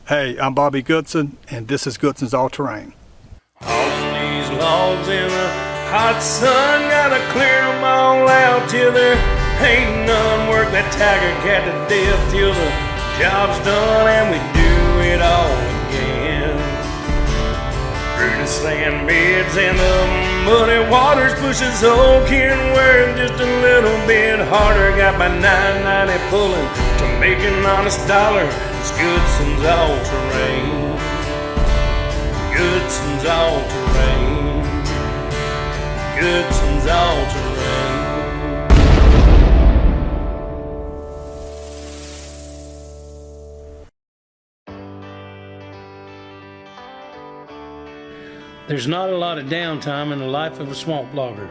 Hey, I'm Bobby Goodson, and this is Goodson's All Terrain. Hauling these logs in the hot sun, gotta clear them all out till there ain't none. Work that tiger cat to death till the job's done and we do it all again. Through the sand beds and the muddy waters, push this old can wear just a little bit harder. Got my 990 pulling to make an honest dollar. It's Goodson's All Terrain. Goodson's All Terrain. Goodson's All Terrain. There's not a lot of downtime in the life of a swamp logger.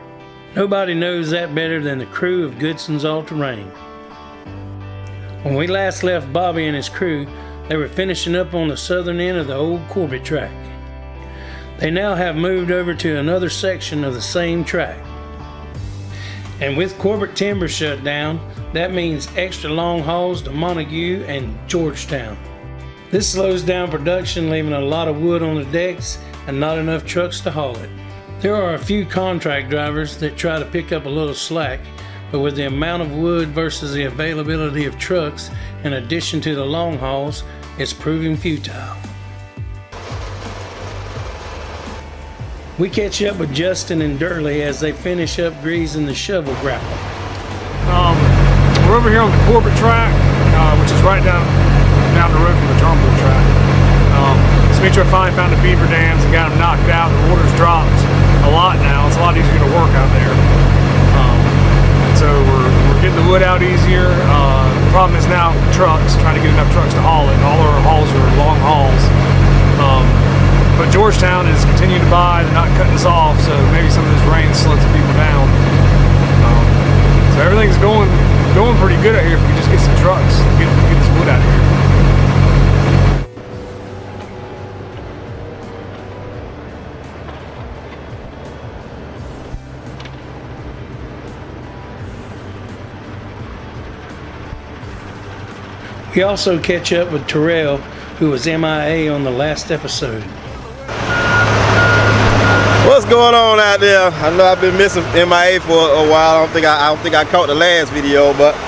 Nobody knows that better than the crew of Goodson's All Terrain. When we last left Bobby and his crew, they were finishing up on the southern end of the old Corbett tract. They now have moved over to another section of the same tract. And with Corbett timber shut down, that means extra long hauls to Montague and Georgetown. This slows down production, leaving a lot of wood on the decks and not enough trucks to haul it. There are a few contract drivers that try to pick up a little slack, but with the amount of wood versus the availability of trucks, in addition to the long hauls, it's proving futile. We catch up with Justin and Durley as they finish up greasing the shovel grapple. We're over here on the Corbett tract, which is right down the road from the Turnbull tract. Smitro finally found the beaver dams and got them knocked out. The water's dropped a lot now. It's a lot easier to work out there. So we're getting the wood out easier. The problem is now trucks, trying to get enough trucks to haul it. All our hauls are long hauls. But Georgetown is continuing to buy, they're not cutting us off, so maybe some of this rain slowed some people down. So everything's going pretty good out here if we just get some trucks, get this wood out of here. We also catch up with Terrell, who was MIA on the last episode. What's going on out there? I know I've been missing MIA for a while. I don't think I caught the last video, but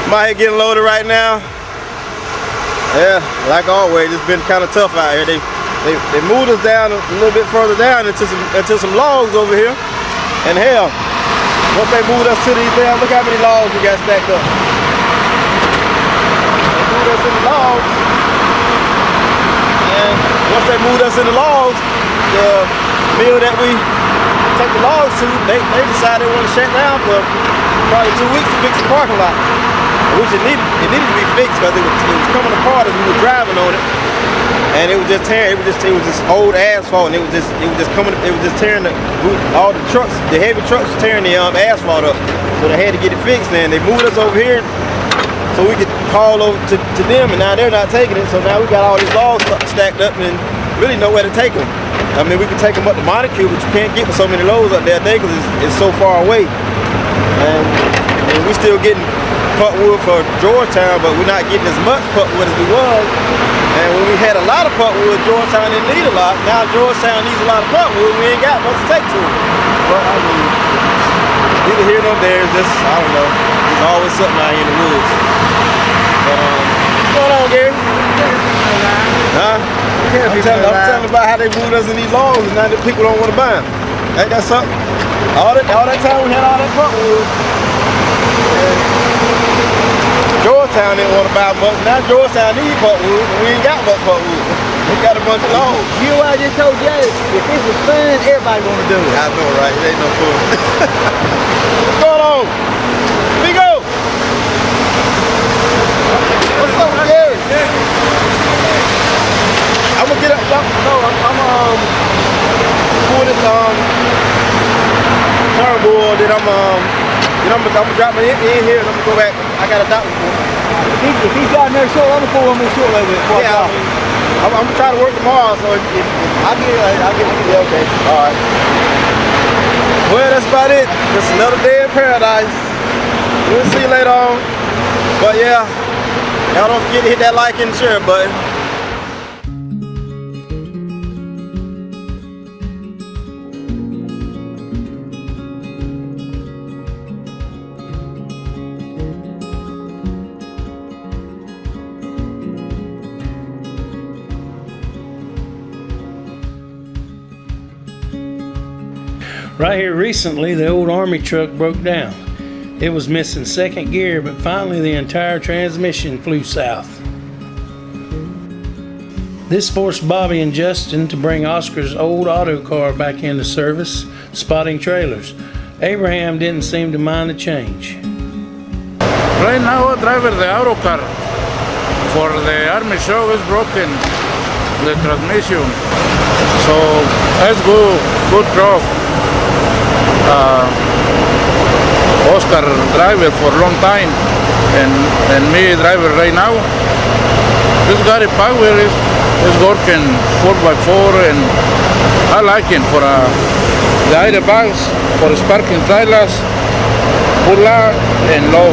I'm out here getting loaded right now. Yeah, like always, it's been kind of tough out here. They moved us down a little bit further down into some logs over here. And hell, once they moved us to these down, look how many logs we got stacked up. Us in the logs, and once they moved us in the logs, the mill that we take the logs to, they decided they want to shut down for probably 2 weeks to fix the parking lot, which it needed to be fixed because it was coming apart as we were driving on it, and it was just tearing. It was just old asphalt, and it was just tearing all the trucks, the heavy trucks tearing the asphalt up, so they had to get it fixed. And they moved us over here so we could haul over to them, and now they're not taking it. So now we got all these logs stacked up and really nowhere to take them. I mean, we can take them up to Montague, but you can't get with so many loads up there today because it's so far away. And we're still getting pulpwood for Georgetown, but we're not getting as much pulpwood as we was. And when we had a lot of pulpwood, Georgetown didn't need a lot. Now Georgetown needs a lot of pulpwood. We ain't got much to take to them. But I mean, neither here nor there. It's just, I don't know. There's always something out here in the woods. What's going on, Gary? Huh? I'm telling about how they moved us in these logs and now the people don't want to buy them. Ain't that something? All that time we had all that pulpwood. Georgetown didn't want to buy much. Now Georgetown needs pulpwood, and we ain't got much pulpwood. We got a bunch of logs. You know what I just told you? If this was fun, everybody want to do it. I know, right? It ain't no fun. What's going on? Bigo! What's up, Gary? I'm gonna get up. No, I'm pulling this turnbull. Then I'm gonna drop my empty in here, and I'm gonna go back. I got a doctor for him. If he's got another short, I'm gonna pull him in short a little bit. Yeah, I'm gonna try to work tomorrow. So if I'll get it. Okay. All right. Well, that's about it. Just another day in paradise. We'll see you later on. But yeah, y'all don't forget to hit that like and share button. Right here recently, the old Army truck broke down. It was missing second gear, but finally the entire transmission flew south. This forced Bobby and Justin to bring Oscar's old auto car back into service, spotting trailers. Abraham didn't seem to mind the change. Right now I drive the auto car. For the Army show is broken, the transmission. So that's good job. Oscar driver for a long time and me driver right now. This got a power is working 4x4 and I like it for the air bags, for the sparking trailers, pull out and low.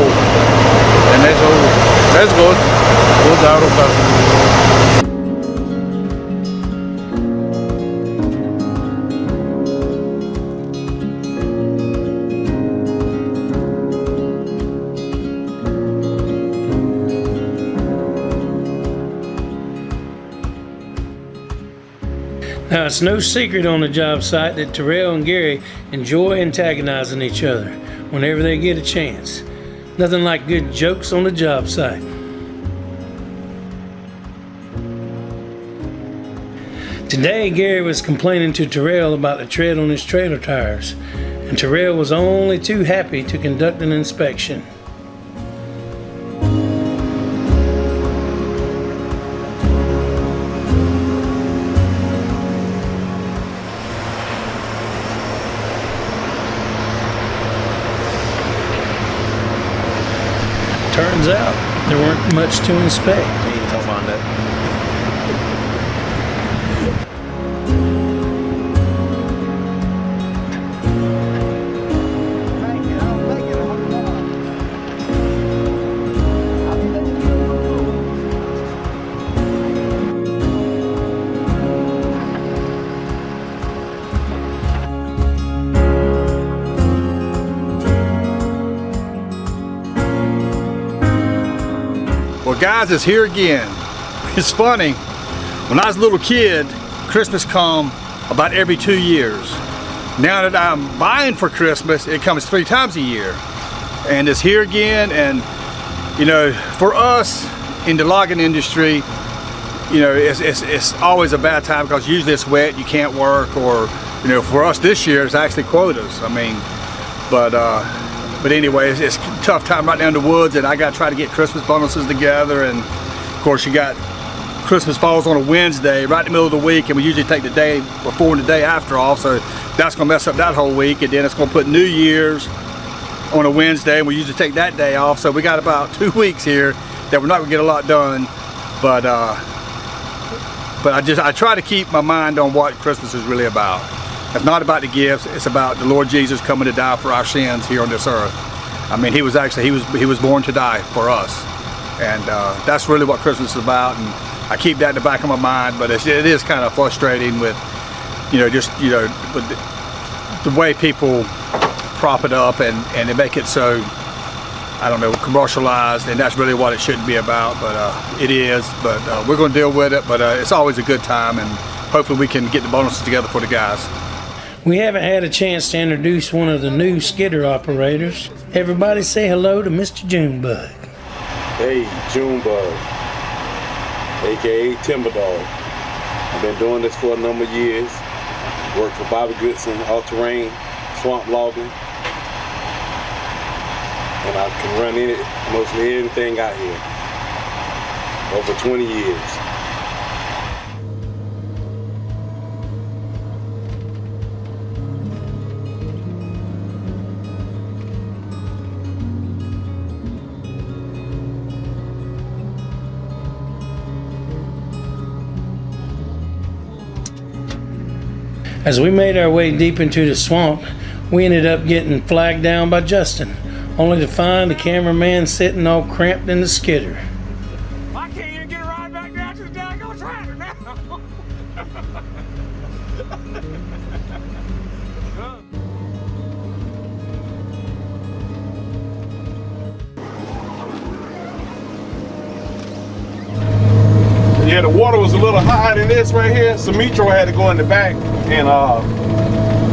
And that's good. Good auto car. Now, it's no secret on the job site that Terrell and Gary enjoy antagonizing each other whenever they get a chance. Nothing like good jokes on the job site. Today, Gary was complaining to Terrell about the tread on his trailer tires, and Terrell was only too happy to conduct an inspection. Turns out there weren't much to inspect. You ain't talking about that. Well, guys, it's here again. It's funny. When I was a little kid, Christmas come about every 2 years. Now that I'm buying for Christmas, it comes 3 times a year. And it's here again. And, you know, for us in the logging industry, you know, it's always a bad time because usually it's wet, you can't work, or, you know, for us this year, it's actually quotas. I mean, but anyway, it's a tough time right now in the woods, and I got to try to get Christmas bonuses together. And of course, you got Christmas falls on a Wednesday, right in the middle of the week, and we usually take the day before and the day after off, so that's going to mess up that whole week. And then it's going to put New Year's on a Wednesday, and we usually take that day off. So we got about 2 weeks here that we're not going to get a lot done. But I try to keep my mind on what Christmas is really about. It's not about the gifts, it's about the Lord Jesus coming to die for our sins here on this earth. I mean, he was born to die for us. And that's really what Christmas is about, and I keep that in the back of my mind. But it is kind of frustrating with, with the way people prop it up and they make it so, I don't know, commercialized, and that's really what it shouldn't be about. But it is, but we're going to deal with it. But it's always a good time, and hopefully we can get the bonuses together for the guys. We haven't had a chance to introduce one of the new skitter operators. Everybody say hello to Mr. Junebug. Hey, Junebug, aka Timber Dog. I've been doing this for a number of years. Worked for Bobby Goodson, all-terrain, swamp logging. And I can run mostly anything out here. Over 20 years. As we made our way deep into the swamp, we ended up getting flagged down by Justin, only to find the cameraman sitting all cramped in the skitter. I can't even get a ride back down to the daggone tractor now. Yeah, the water was a little higher than this right here, so Metro had to go in the back and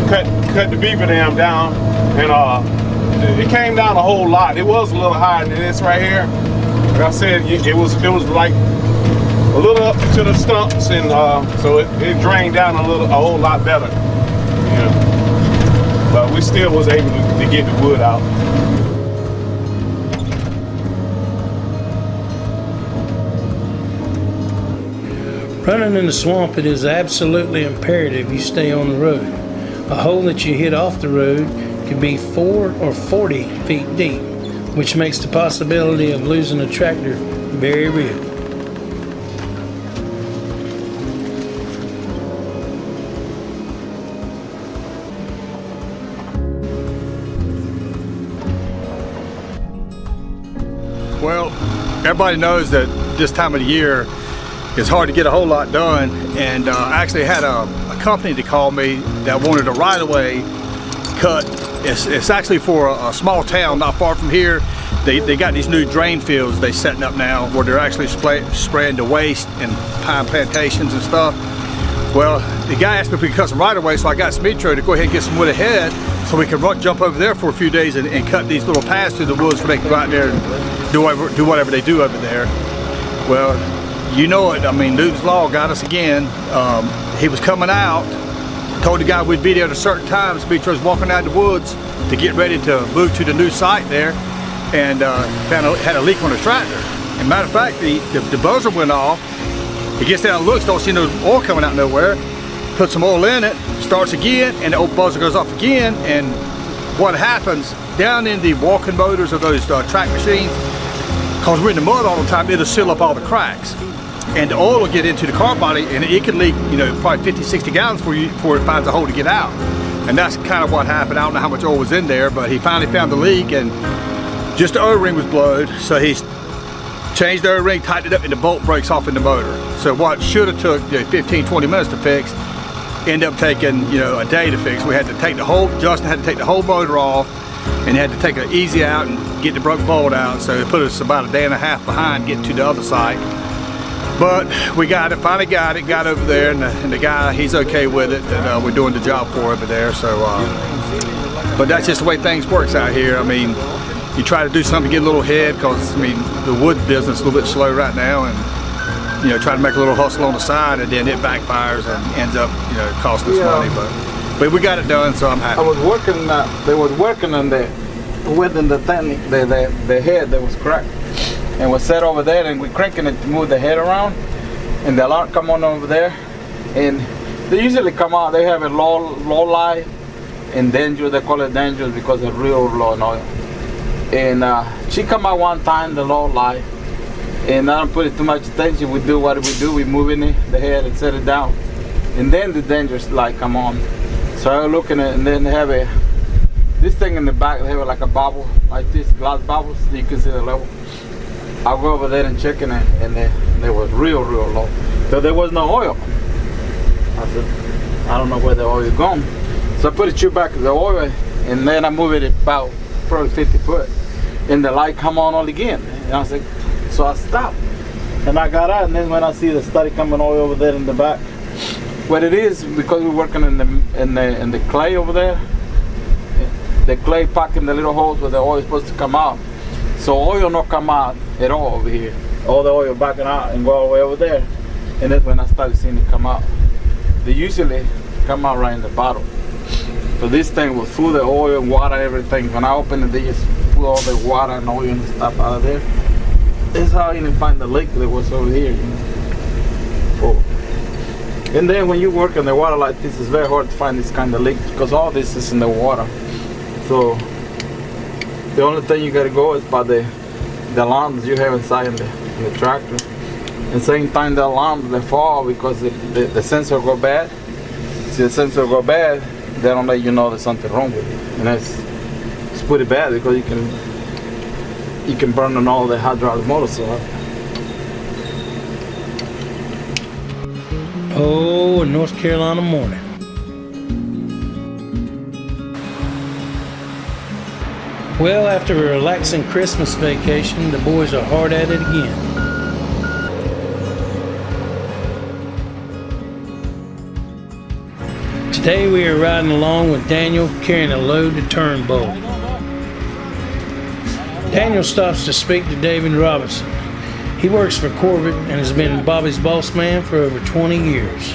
cut the beaver dam down, and it came down a whole lot. It was a little higher than this right here. Like I said, it was like a little up to the stumps, and so it drained down a whole lot better. Yeah. But we still was able to get the wood out. Running in the swamp, it is absolutely imperative you stay on the road. A hole that you hit off the road could be 4 or 40 feet deep, which makes the possibility of losing a tractor very real. Well, everybody knows that this time of the year it's hard to get a whole lot done, and I actually had a company to call me that wanted a right-of-way cut. It's actually for a small town not far from here. They got these new drain fields they setting up now where they're actually spraying the waste and pine plantations and stuff. Well, the guy asked me if we could cut some right-of-way, so I got Smitro to go ahead and get some wood ahead so we can jump over there for a few days and cut these little paths through the woods so they can go out there and do whatever they do over there. Well, you know it, I mean, Newton's Law got us again. He was coming out, told the guy we'd be there at a certain time. Smitro was walking out the woods to get ready to move to the new site there, and had a leak on the tractor. And matter of fact, the buzzer went off. He gets down and looks, don't see no oil coming out nowhere. Put some oil in it, starts again, and the old buzzer goes off again. And what happens down in the walking motors of those track machines, because we're in the mud all the time, it'll seal up all the cracks. And the oil will get into the car body, and it could leak, probably 50, 60 gallons before it finds a hole to get out. And that's kind of what happened. I don't know how much oil was in there, but he finally found the leak, and just the O-ring was blowed. So he changed the O-ring, tightened it up, and the bolt breaks off in the motor. So what should have took 15, 20 minutes to fix, ended up taking a day to fix. We had to take Justin had to take the whole motor off, and had to take it easy out and get the broke bolt out. So it put us about a day and a half behind getting to the other site. But we got it, finally got over there, and the guy, he's okay with it, and we're doing the job for over there. So, but that's just the way things works out here. I mean, you try to do something to get a little ahead, because I mean, the wood business is a little bit slow right now, and try to make a little hustle on the side, and then it backfires and ends up costing us money. But we got it done, so I'm happy. I was working. They was working on the within the thing, the head that was cracked, and was set over there, and we cranking it to move the head around, and the alarm come on over there, and they usually come out. They have a low lie and dangerous. They call it dangerous because it's real low in oil. And she come out one time, the low lie, and I don't put it too much attention. We do what we do. We move in the head and set it down, and then the dangerous light come on. So I was looking at it, and then they have this thing in the back. They have like a bubble, like this glass bubble, so you can see the level. I'll go over there and check it, and they was real low. So there was no oil. I said, I don't know where the oil is gone. So I put it back to the oil, and then I move it about probably 50 foot, and the light come on again. And I was like, so I stopped, and I got out, and then when I see the study coming oil over there in the back, what it is, because we're working in the clay over there, the clay packing the little holes where the oil is supposed to come out. So oil not come out at all over here. All the oil backing out and go all the way over there. And that's when I started seeing it come out. They usually come out right in the bottom. So this thing was full of oil, water, everything. When I opened it, they just put all the water and oil and stuff out of there. That's how I didn't find the leak that was over here. Oh. And then when you work in the water like this, it's very hard to find this kind of leak because all this is in the water. So the only thing you gotta go is by the alarms you have inside in the tractor. And same time the alarms they fall because the sensor go bad. See, the sensor go bad, they don't let you know there's something wrong with it. And it's pretty bad because you can burn on all the hydraulic motors. So. Oh, a North Carolina morning. Well, after a relaxing Christmas vacation, the boys are hard at it again. Today we are riding along with Daniel carrying a load to Turnbull. Daniel stops to speak to David Robinson. He works for Corbett and has been Bobby's boss man for over 20 years.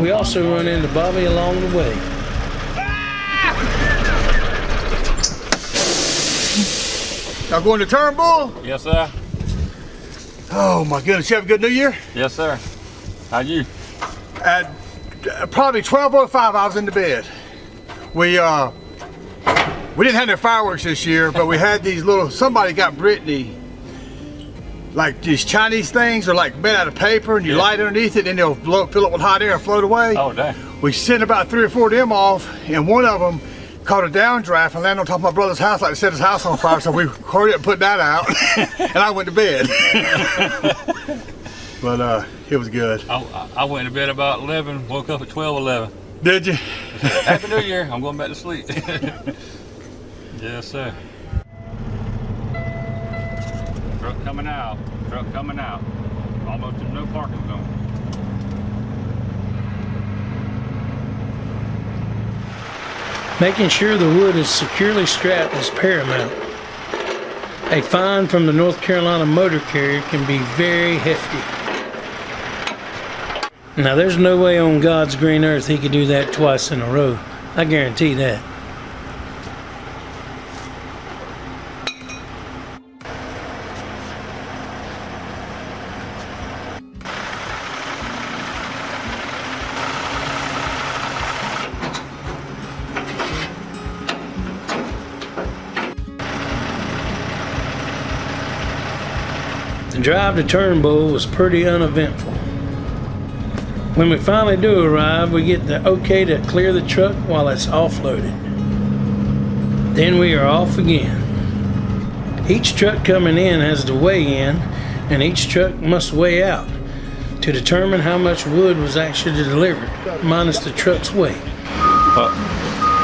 We also run into Bobby along the way. Y'all going to Turnbull? Yes, sir. Oh my goodness, you have a good New Year? Yes, sir. How you? At probably 12:05, I was in the bed. We didn't have no fireworks this year, but we had these little. Somebody got Brittany like these Chinese things, are like made out of paper, and you light underneath it, and they'll fill up with hot air and float away. Oh, dang. We sent about 3 or 4 of them off, and one of them caught a downdraft and landed on top of my brother's house like it set his house on fire. So we hurried up and put that out, and I went to bed. But it was good. I went to bed about 11, woke up at 12:11. Did you? Happy New Year. I'm going back to sleep. Yes, sir. Truck coming out. Truck coming out. Almost in no parking zone. Making sure the wood is securely strapped is paramount. A fine from the North Carolina motor carrier can be very hefty. Now there's no way on God's green earth he could do that twice in a row. I guarantee that. The drive to Turnbull was pretty uneventful. When we finally do arrive, we get the okay to clear the truck while it's offloaded. Then we are off again. Each truck coming in has to weigh in, and each truck must weigh out to determine how much wood was actually delivered, minus the truck's weight.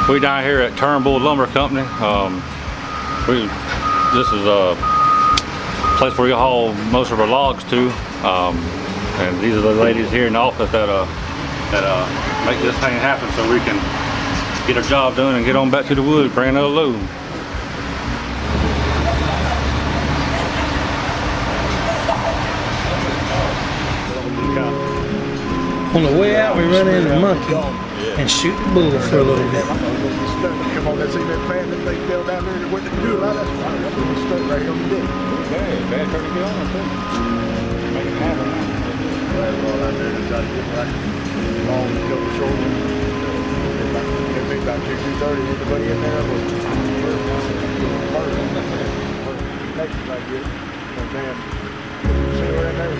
We down here at Turnbull Lumber Company. This is a place where we haul most of our logs to. And these are the ladies here in the office that make this thing happen so we can get our job done and get on back to the woods, bring another load. On the way out, we run into Monkey and shoot the bull for a little bit. Come on, let's see that fan that they fell down there and went to do a lot of that. We stuck right here on the deck. Bad turn to get on too. Make it happen. All out there to try to get right long, couple short. It'd be about 2:30. Everybody in there was next like this. And then see her in there.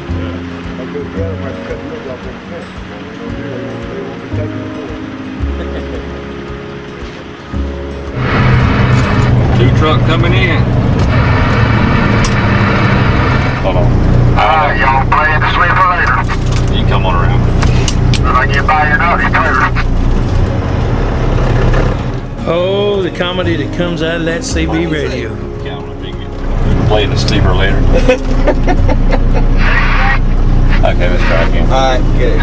They go together and have to cut the wood off their fence. They won't be taking the wood. Two truck coming in. Hold on. Y'all play it to sleep for later. You can come on around. If I get by your naughty trailer. Oh, the comedy that comes out of that CB radio. Playing the sleeper later. Okay, let's try again. Alright, get it.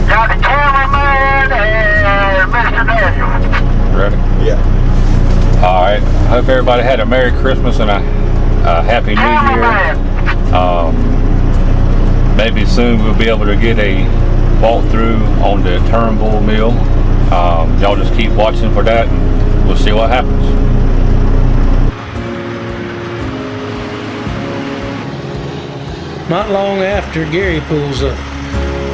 Got the cameraman and Mr. Daniel. Ready? Yeah. All right. I hope everybody had a Merry Christmas and a Happy New Year. Maybe soon we'll be able to get a walkthrough on the Turnbull mill. Y'all just keep watching for that and we'll see what happens. Not long after, Gary pulls up.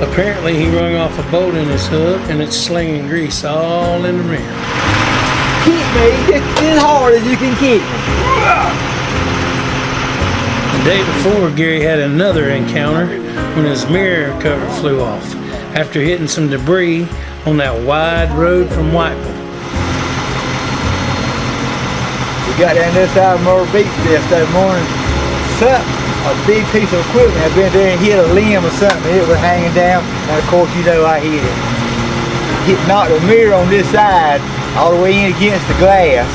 Apparently he wrung off a bolt in his hook and it's slinging grease all in the rear. Keep me just as hard as you can keep me. The day before, Gary had another encounter when his mirror cover flew off after hitting some debris on that wide road from Whiteville. We got down this side of Murray Beach yesterday morning. A big piece of equipment had been there and hit a limb or something. It was hanging down, and of course you know I hit it. Knocked the mirror on this side all the way in against the glass.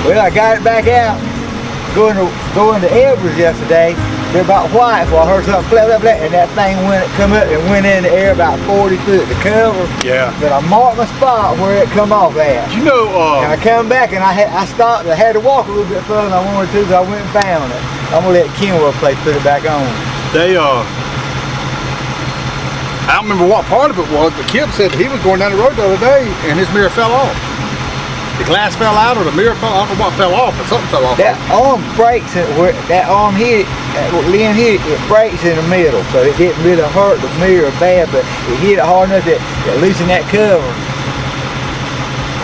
Well, I got it back out, going to Everest yesterday. They're about white, so I heard something flap, flap, flap, and that thing come up and went in the air about 40 foot. The cover. Yeah. But I marked my spot where it come off at. You know, and I come back and I stopped. I had to walk a little bit further than I wanted to, so I went and found it. I'm gonna let Kenwell play put it back on. they I don't remember what part of it was, but Kim said he was going down the road the other day and his mirror fell off. The glass fell out or the mirror fell off. I don't know what fell off, but something fell off. That arm breaks it where that arm hit it, where Lynn hit it, it breaks in the middle. So it didn't really hurt the mirror bad, but it hit it hard enough that it loosened that cover.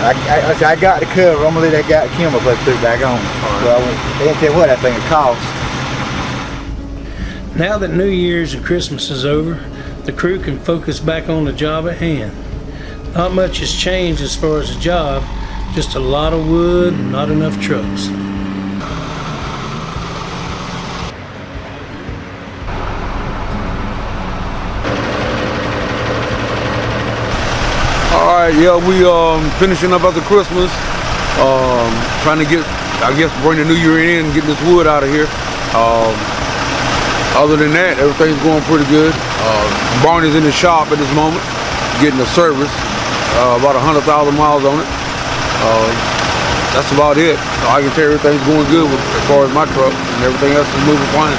I got the cover. I'm gonna let that guy Kimball put it back on. So they didn't tell what that thing would cost. Now that New Year's and Christmas is over, the crew can focus back on the job at hand. Not much has changed as far as the job, just a lot of wood and not enough trucks. Alright, yeah, we finishing up after Christmas. Trying to get, I guess, bring the new year in and getting this wood out of here. Other than that, everything's going pretty good. Barn is in the shop at this moment, getting a service. About 100,000 miles on it. That's about it. I can tell you everything's going good as far as my truck, and everything else is moving fine.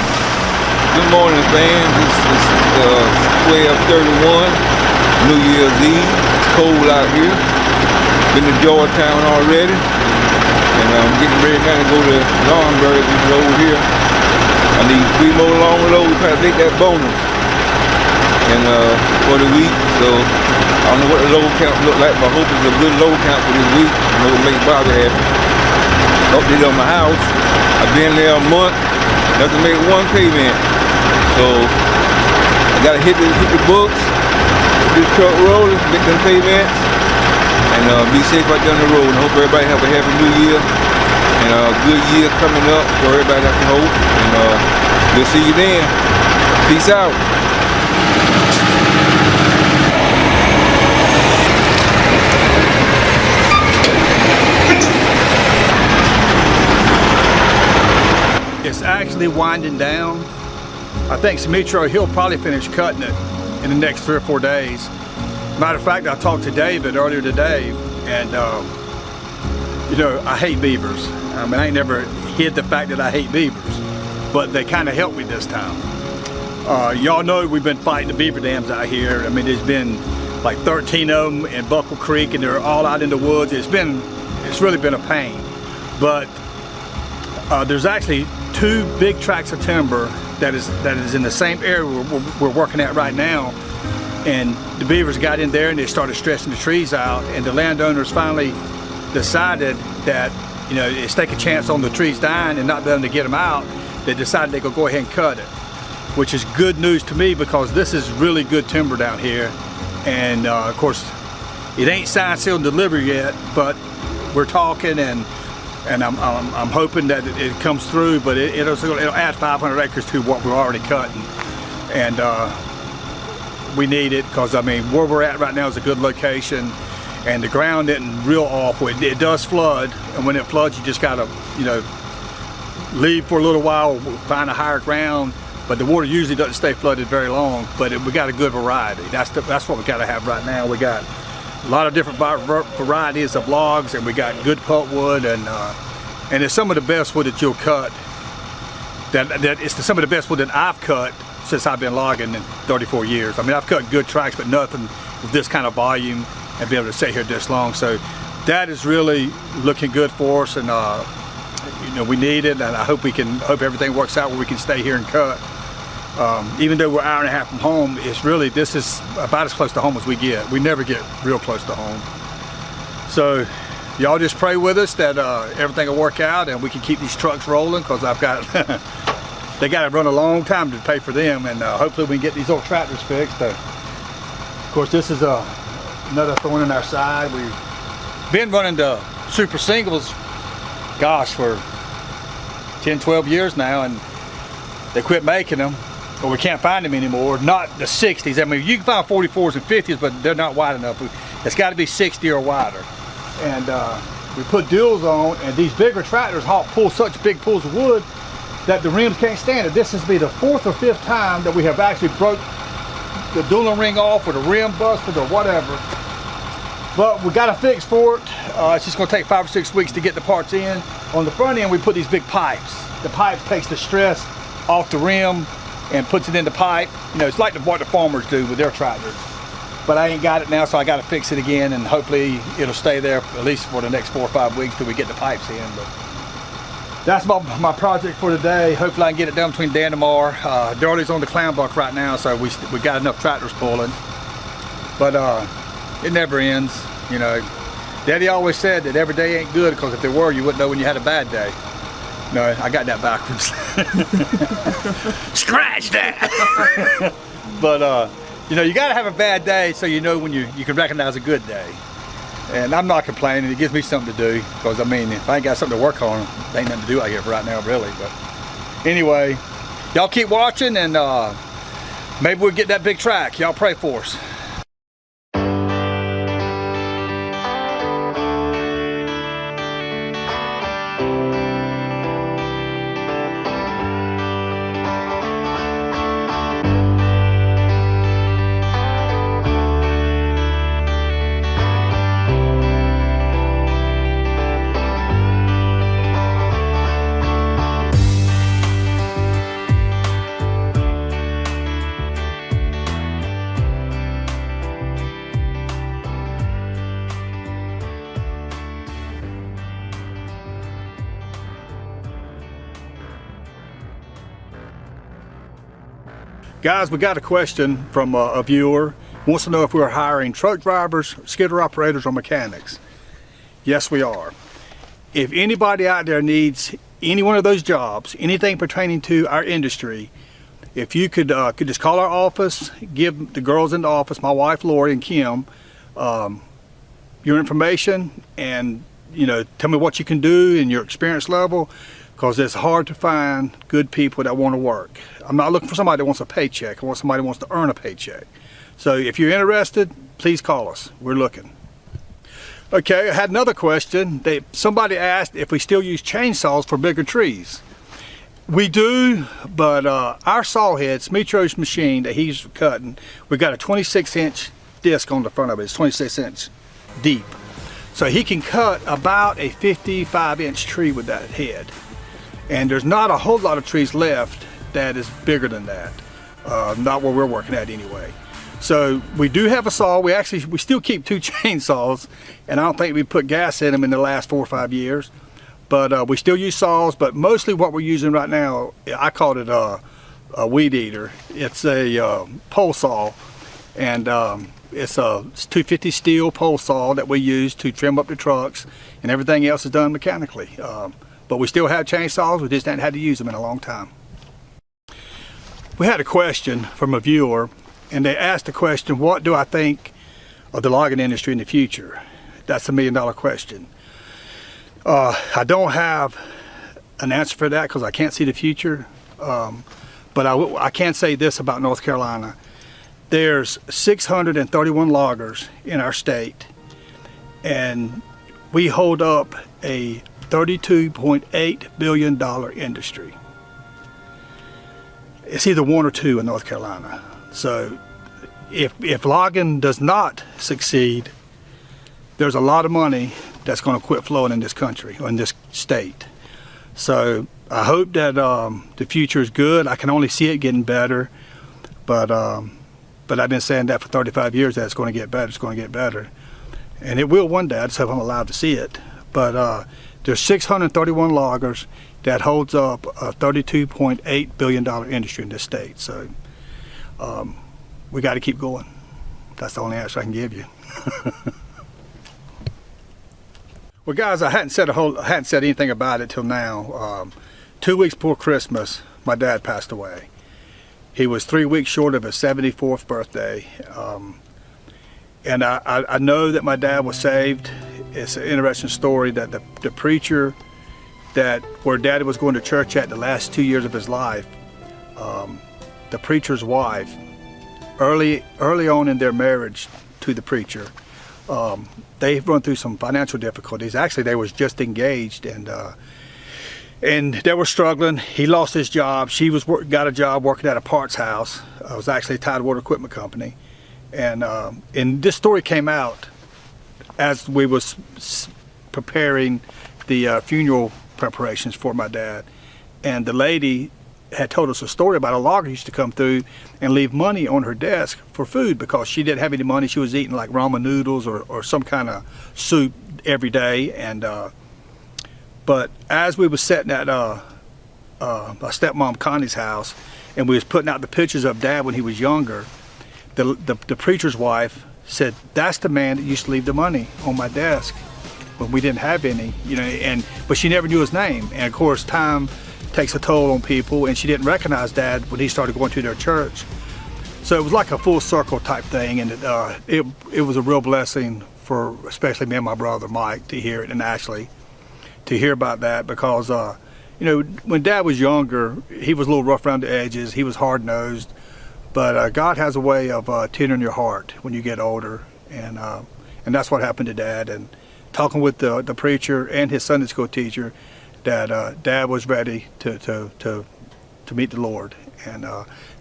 Good morning, fans. It's 12/31, New Year's Eve. It's cold out here. Been to Georgetown already, and I'm getting ready now to go to Longberg, which is over here. I need 3 more long loads trying to make that bonus, and for the week. So I don't know what the load count look like, but I hope it's a good load count for this week. I know it'll make Bobby happy. Update on my house. I've been there a month. Nothing made 1 payment. So I gotta hit the books, get this truck rolling, make them payments, and be safe out down the road. And I hope everybody have a happy new year and a good year coming up for everybody that can hope. And we'll see you then. Peace out. It's actually winding down. I think Smitro, he'll probably finish cutting it in the next 3 or 4 days. Matter of fact, I talked to David earlier today, and you know, I hate beavers. I mean, I ain't never hid the fact that I hate beavers, but they kind of helped me this time. Y'all know we've been fighting the beaver dams out here. I mean, there's been like 13 of them in Buckle Creek, and they're all out in the woods. It's really been a pain, but there's actually 2 big tracts of timber that is in the same area we're working at right now, and the beavers got in there and they started stretching the trees out, and the landowners finally decided that, you know, it's take a chance on the trees dying and not being able to get them out. They decided they could go ahead and cut it, which is good news to me because this is really good timber down here, and of course it ain't signed, sealed, and delivered yet, but we're talking, and I'm hoping that it comes through, but it'll add 500 acres to what we're already cutting, and we need it because, I mean, where we're at right now is a good location, and the ground isn't real awful. It does flood, and when it floods, you just gotta, you know, leave for a little while, find a higher ground, but the water usually doesn't stay flooded very long, but we got a good variety. That's what we gotta have right now. We got a lot of different varieties of logs, and we got good pulpwood, and it's some of the best wood that you'll cut. Some of the best wood that I've cut since I've been logging in 34 years. I mean, I've cut good tracks, but nothing with this kind of volume and be able to stay here this long. So that is really looking good for us, and you know, we need it, and I hope everything works out where we can stay here and cut. Even though we're an hour and a half from home, this is about as close to home as we get. We never get real close to home. So y'all just pray with us that everything will work out and we can keep these trucks rolling, because I've got they got to run a long time to pay for them, and hopefully we can get these old tractors fixed. Of course, this is another thorn in our side. We've been running the super singles, gosh, for 10, 12 years now, and they quit making them, or we can't find them anymore. Not the 60s. I mean, you can find 44s and 50s, but they're not wide enough. It's got to be 60 or wider. And we put duals on, and these bigger tractors pull such big pulls of wood that the rims can't stand it. This is be the 4th or 5th time that we have actually broke the dual ring off, or the rim busted, or whatever. But we got a fix for it. It's just gonna take 5 or 6 weeks to get the parts in. On the front end, we put these big pipes. The pipes takes the stress off the rim and puts it in the pipe. You know, it's like what the farmers do with their tractors. But I ain't got it now, so I gotta fix it again, and hopefully it'll stay there at least for the next 4 or 5 weeks till we get the pipes in. But that's my project for today. Hopefully I can get it done between day and tomorrow. Darley's on the Clam bunk right now, so we got enough tractors pulling. But it never ends, you know. Daddy always said that every day ain't good, because if there were, you wouldn't know when you had a bad day. No, I got that backwards. Scratch that! But you know, you gotta have a bad day so you know when you can recognize a good day. And I'm not complaining, it gives me something to do, because I mean, if I ain't got something to work on, there ain't nothing to do out here right now, really. But anyway, y'all keep watching, and maybe we'll get that big track. Y'all pray for us. Guys, we got a question from a viewer. Wants to know if we're hiring truck drivers, skidder operators, or mechanics. Yes, we are. If anybody out there needs any one of those jobs, anything pertaining to our industry, if you could just call our office, give the girls in the office, my wife Lori and Kim, your information, and you know, tell me what you can do and your experience level, because it's hard to find good people that want to work. I'm not looking for somebody that wants a paycheck. I want somebody that wants to earn a paycheck. So if you're interested, please call us. We're looking. Okay, I had another question. Somebody asked if we still use chainsaws for bigger trees. We do, but our saw head, S1.E2 machine that he's cutting, we got a 26-inch disc on the front of it. It's 26 inch deep. So he can cut about a 55-inch tree with that head. And there's not a whole lot of trees left that is bigger than that. Not where we're working at anyway. So we do have a saw. We still keep 2 chainsaws, and I don't think we put gas in them in the last 4 or 5 years. But we still use saws, but mostly what we're using right now, I called it a weed eater. It's a pole saw, and it's a 250 steel pole saw that we use to trim up the trucks, and everything else is done mechanically. But we still have chainsaws, we just haven't had to use them in a long time. We had a question from a viewer, and they asked the question, what do I think of the logging industry in the future? That's a $1 million question. I don't have an answer for that because I can't see the future, but I can say this about North Carolina. There's 631 loggers in our state, and we hold up a $32.8 billion industry. It's either 1 or 2 in North Carolina. So if logging does not succeed, there's a lot of money that's going to quit flowing in this country or in this state. So I hope that the future is good. I can only see it getting better, but I've been saying that for 35 years that it's going to get better, it's going to get better. And it will one day. I just hope I'm allowed to see it. But there's 631 loggers that holds up a $32.8 billion industry in this state. So we got to keep going. That's the only answer I can give you. Well, guys, I hadn't said anything about it till now. 2 weeks before Christmas, my dad passed away. He was 3 weeks short of his 74th birthday. And I know that my dad was saved. It's an interesting story that the preacher where Daddy was going to church at the last 2 years of his life, the preacher's wife, early on in their marriage to the preacher, they've run through some financial difficulties. Actually, they was just engaged, and they were struggling. He lost his job. She got a job working at a parts house. It was actually a Tidewater equipment company, and this story came out as we was preparing the funeral preparations for my dad, and the lady had told us a story about a logger used to come through and leave money on her desk for food because she didn't have any money. She was eating like ramen noodles or some kind of soup every day. And but as we was sitting at my stepmom Connie's house, and we was putting out the pictures of Dad when he was younger, the preacher's wife said, "That's the man that used to leave the money on my desk when we didn't have any," you know. But she never knew his name, and of course time takes a toll on people, and she didn't recognize Dad when he started going to their church. So it was like a full circle type thing, and it was a real blessing for especially me and my brother Mike to hear it, and Ashley to hear about that, because you know, when Dad was younger, he was a little rough around the edges. He was hard-nosed, but God has a way of tendering your heart when you get older, and that's what happened to Dad. And talking with the preacher and his Sunday school teacher, that Dad was ready to meet the Lord, and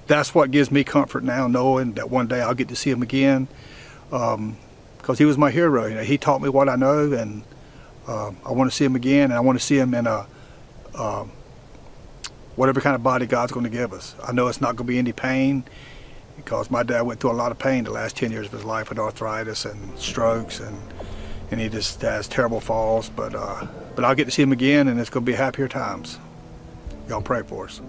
that's what gives me comfort now, knowing that one day I'll get to see him again, because he was my hero. You know, he taught me what I know, and I want to see him again, and I want to see him in a whatever kind of body God's going to give us. I know it's not going to be any pain, because my dad went through a lot of pain the last 10 years of his life with arthritis and strokes, and he just has terrible falls, but I'll get to see him again, and it's going to be happier times. Y'all pray for us.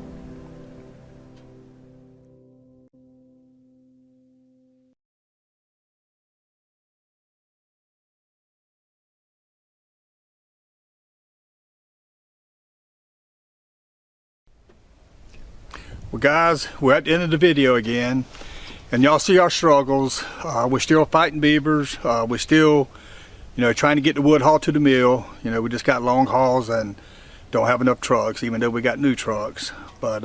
Well, guys, we're at the end of the video again, and y'all see our struggles. We're still fighting beavers. We're still, you know, trying to get the wood hauled to the mill. You know, we just got long hauls and don't have enough trucks, even though we got new trucks. But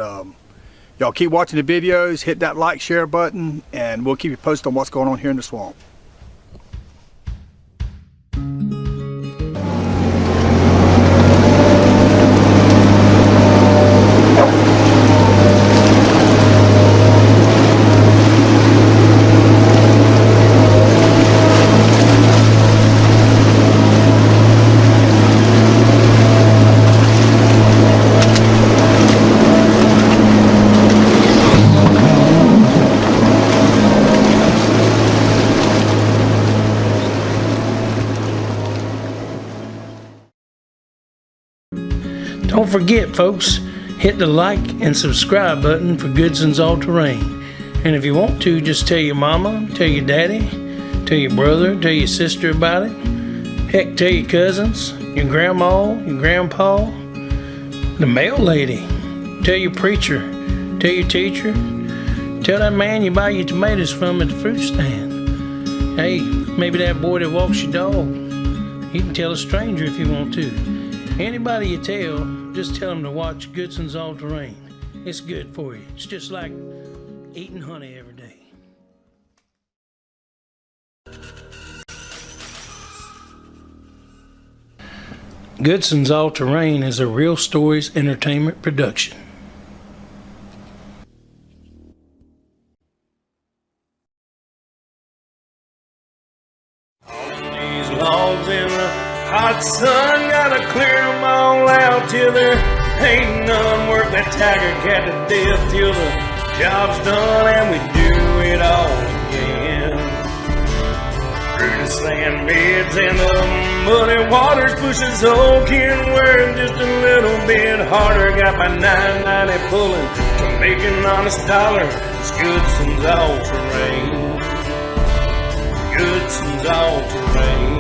y'all keep watching the videos, hit that like, share button, and we'll keep you posted on what's going on here in the swamp. Don't forget, folks, hit the like and subscribe button for Goodson's All Terrain. And if you want to, just tell your mama, tell your daddy, tell your brother, tell your sister about it. Heck, tell your cousins, your grandma, your grandpa, the mail lady, tell your preacher, tell your teacher, tell that man you buy your tomatoes from at the fruit stand. Hey, maybe that boy that walks your dog. You can tell a stranger if you want to. Anybody you tell, just tell them to watch Goodson's All Terrain. It's good for you. It's just like eating honey every day. Goodson's All Terrain is a Real Stories Entertainment production. These logs in the hot sun, gotta clear them all out till there ain't none. Work that tiger cat to death till the job's done and we do it all again. Through the sand beds and the muddy waters, pushing old can work just a little bit harder. Got my 990 pulling to make an honest dollar. It's Goodson's All Terrain. Goodson's All Terrain.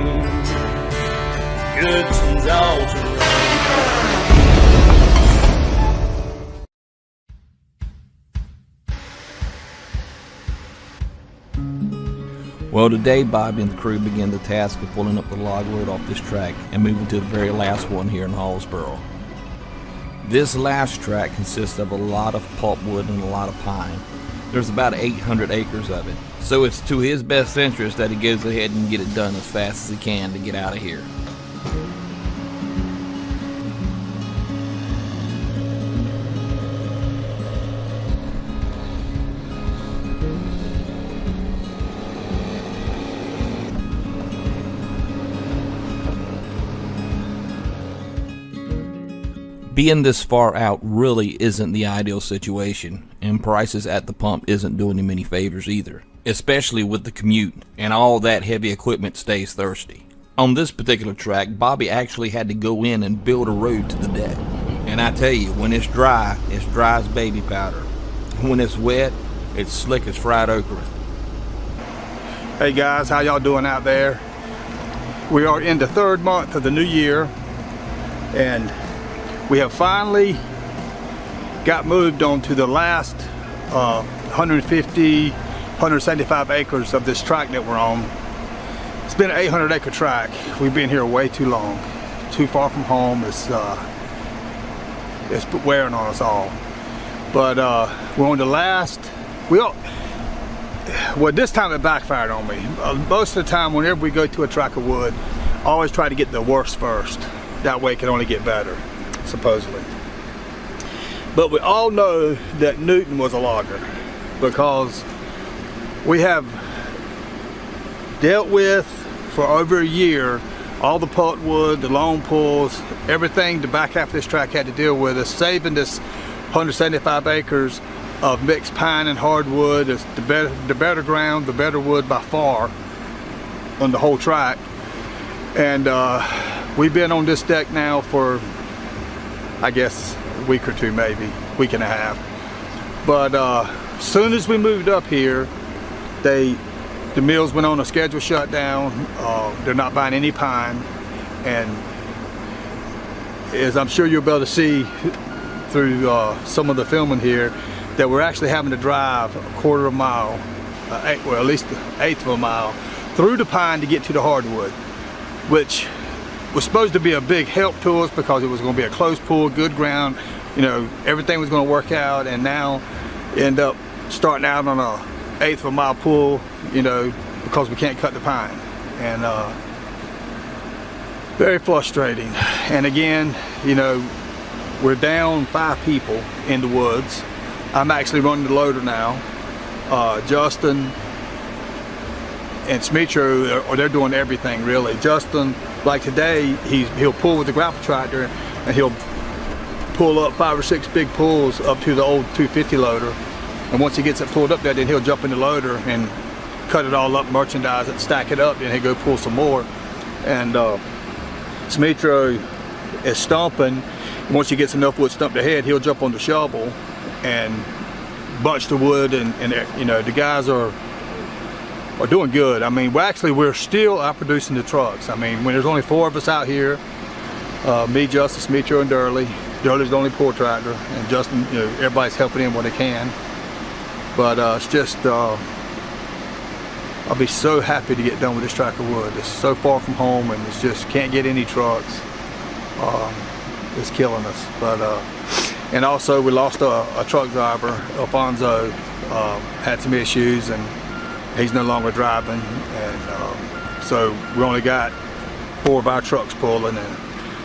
Goodson's All Terrain. Well, today Bobby and the crew began the task of pulling up the log load off this tract and moving to the very last one here in Hallsboro. This last tract consists of a lot of pulpwood and a lot of pine. There's about 800 acres of it, so it's to his best interest that he goes ahead and get it done as fast as he can to get out of here. Being this far out really isn't the ideal situation, and prices at the pump isn't doing him any favors either, especially with the commute and all that heavy equipment stays thirsty. On this particular track, Bobby actually had to go in and build a road to the deck. And I tell you, when it's dry as baby powder. When it's wet, it's slick as fried okra. Hey guys, how y'all doing out there? We are in the third month of the new year, and we have finally got moved on to the last 150, 175 acres of this tract that we're on. It's been an 800 acre tract. We've been here way too long, too far from home. It's wearing on us all. But we're on the last, well, this time it backfired on me. Most of the time, whenever we go to a tract of wood, I always try to get the worst first. That way it can only get better, supposedly. But we all know that Newton was a logger, because we have dealt with for over a year all the pulpwood, the long pulls, everything the back half of this tract had to deal with is saving this 175 acres of mixed pine and hardwood. It's the better ground, the better wood by far on the whole tract. And we've been on this deck now for, I guess, a week or two, maybe, week and a half. But as soon as we moved up here, the mills went on a scheduled shutdown. They're not buying any pine, and as I'm sure you'll be able to see through some of the filming here, that we're actually having to drive a quarter of a mile, well, at least an eighth of a mile through the pine to get to the hardwood, which was supposed to be a big help to us because it was going to be a close pull, good ground, you know, everything was going to work out. And now end up starting out on a eighth of a mile pull, you know, because we can't cut the pine. And very frustrating. And again, you know, we're down 5 people in the woods. I'm actually running the loader now. Justin and Smitro, they're doing everything really. Justin, like today, he'll pull with the grapple tractor, and he'll pull up 5 or 6 big pulls up to the old 250 loader. And once he gets it pulled up there, then he'll jump in the loader and cut it all up, merchandise it, stack it up, then he'll go pull some more. And Smitro is stomping. Once he gets enough wood stumped ahead, he'll jump on the shovel and bunch the wood, and you know, the guys are doing good. I mean, we're still out producing the trucks. I mean, when there's only 4 of us out here, me, Justin, Smitro, and Durley. Durley's the only pull tractor, and Justin, you know, everybody's helping him where they can. But it's just, I'll be so happy to get done with this tract of wood. It's so far from home, and it's just can't get any trucks. It's killing us. But and also we lost a truck driver, Alfonso, had some issues, and he's no longer driving. And so we only got 4 of our trucks pulling, and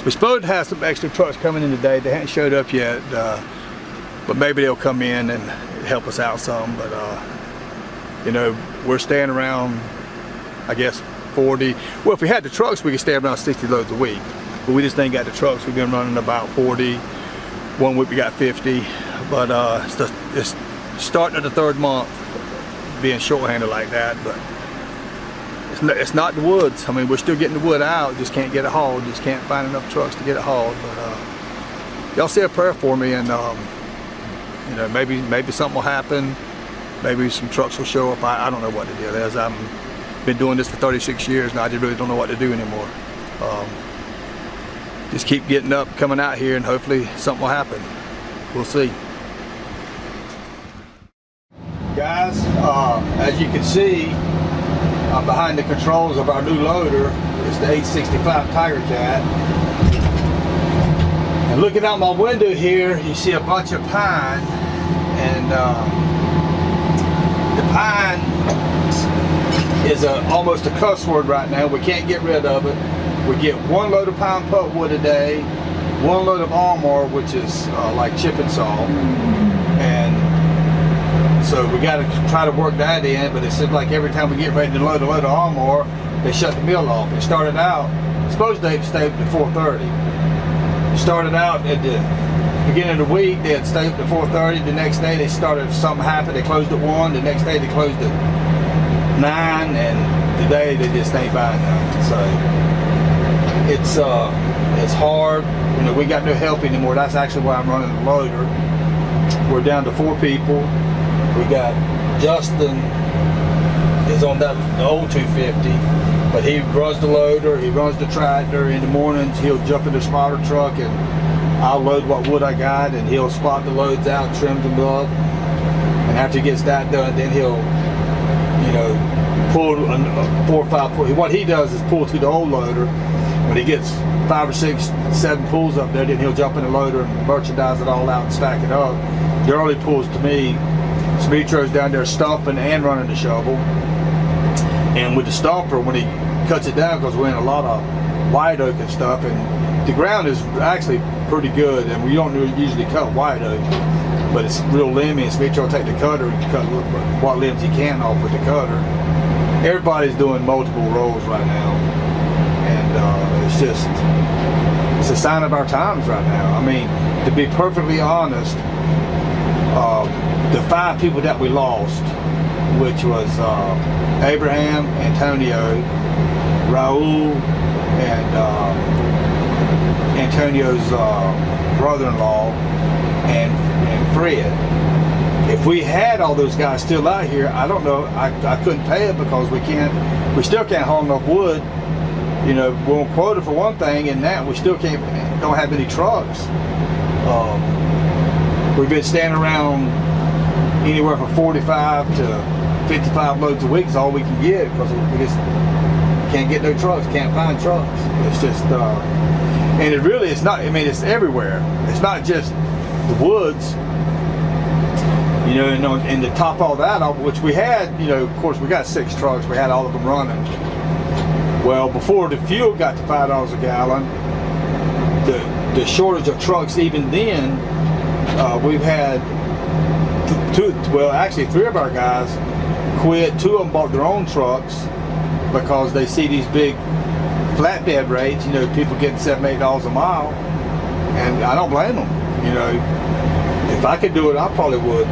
we're supposed to have some extra trucks coming in today. They haven't showed up yet, but maybe they'll come in and help us out some. But you know, we're staying around, I guess, 40. Well, if we had the trucks, we could stay around 60 loads a week. But we just ain't got the trucks. We've been running about 40. One week we got 50. But it's starting at the 3rd month being shorthanded like that. But it's not the woods. I mean, we're still getting the wood out. Just can't get it hauled. Just can't find enough trucks to get it hauled. But y'all say a prayer for me, and you know, maybe something will happen. Maybe some trucks will show up. I don't know what the deal is. I've been doing this for 36 years, and I just really don't know what to do anymore. Just keep getting up, coming out here, and hopefully something will happen. We'll see. Guys, as you can see, I'm behind the controls of our new loader. It's the 865 Tiger Cat. And looking out my window here, you see a bunch of pine, and Pine is almost a cuss word right now. We can't get rid of it. We get 1 load of pine pulpwood a day, 1 load of armor, which is like chip and saw, and so we got to try to work that in. But it seems like every time we get ready to load a load of armor, they shut the mill off. It started out, supposed to stay up to 4:30. It started out at the beginning of the week, they had stayed up to 4:30. The next day they started, something happened, they closed at 1. The next day they closed at 9, and today they just ain't buying nothing. So it's hard. You know, we got no help anymore. That's actually why I'm running the loader. We're down to 4 people. We got Justin is on the old 250, but he runs the loader, he runs the tractor. In the mornings he'll jump in the spotter truck and I'll load what wood I got, and he'll spot the loads out, trim them up, and after he gets that done, then he'll, you know, pull 4 or 5 pulls. What he does is pull to the old loader. When he gets 5 or 6, 7 pulls up there, then he'll jump in the loader and merchandise it all out and stack it up. The early pulls to me, Smeetro's down there stumping and running the shovel. And with the stomper, when he cuts it down, because we're in a lot of white oak and stuff, and the ground is actually pretty good, and we don't usually cut white oak, but it's real limby, and Smeetro will take the cutter and cut what limbs he can off with the cutter. Everybody's doing multiple rolls right now, and it's a sign of our times right now. I mean, to be perfectly honest, the 5 people that we lost, which was Abraham, Antonio, Raul, and Antonio's brother-in-law, and Fred. If we had all those guys still out here, I don't know, I couldn't pay it, because we still can't haul enough wood. You know, we're on quota for one thing, and that we still don't have any trucks. We've been standing around anywhere from 45 to 55 loads a week is all we can get, because we just can't get no trucks, can't find trucks. It's just, and it really, it's not, I mean, it's everywhere. It's not just the woods, you know, and to top all that off, which we had, you know, of course we got 6 trucks, we had all of them running. Well, before the fuel got to $5 a gallon, the shortage of trucks, even then, we've had 3 of our guys quit. 2 of them bought their own trucks because they see these big flatbed rates, you know, people getting $7, $8 a mile, and I don't blame them. You know, if I could do it, I probably would,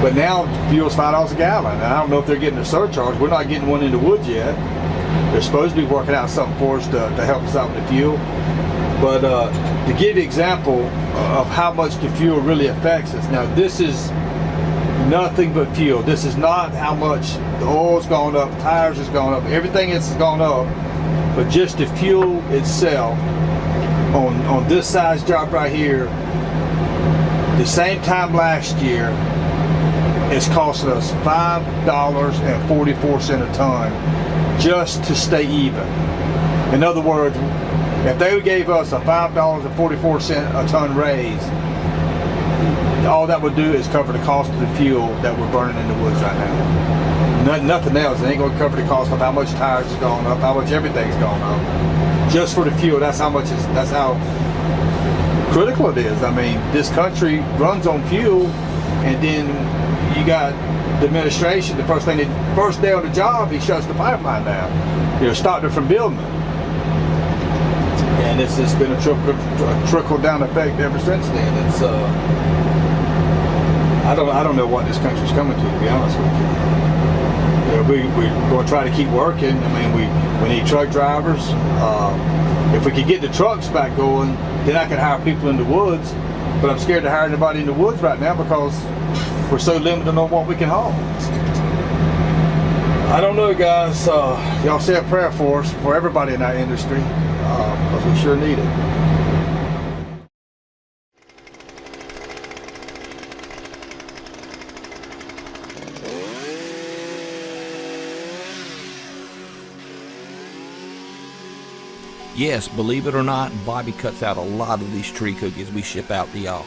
but now fuel's $5 a gallon, and I don't know if they're getting a surcharge. We're not getting one in the woods yet. They're supposed to be working out something for us to help us out with the fuel. But to give you an example of how much the fuel really affects us, now this is nothing but fuel. This is not how much the oil's gone up, tires has gone up, everything else has gone up, but just the fuel itself on this size job right here, the same time last year, it's costing us $5.44 a ton just to stay even. In other words, if they gave us a $5.44 a ton raise, all that would do is cover the cost of the fuel that we're burning in the woods right now. Nothing else. It ain't going to cover the cost of how much tires has gone up, how much everything's gone up. Just for the fuel, that's how critical it is. I mean, this country runs on fuel, and then you got the administration, the first day on the job, he shuts the pipeline down. You know, stopped it from building it. And it's just been a trickle down effect ever since then. It's I don't know what this country's coming to be honest with you. You know, we're going to try to keep working. I mean, we need truck drivers. If we could get the trucks back going, then I could hire people in the woods. But I'm scared to hire anybody in the woods right now because we're so limited on what we can haul. I don't know, guys. Y'all say a prayer for us, for everybody in our industry, because we sure need it. Yes, believe it or not, Bobby cuts out a lot of these tree cookies we ship out to y'all.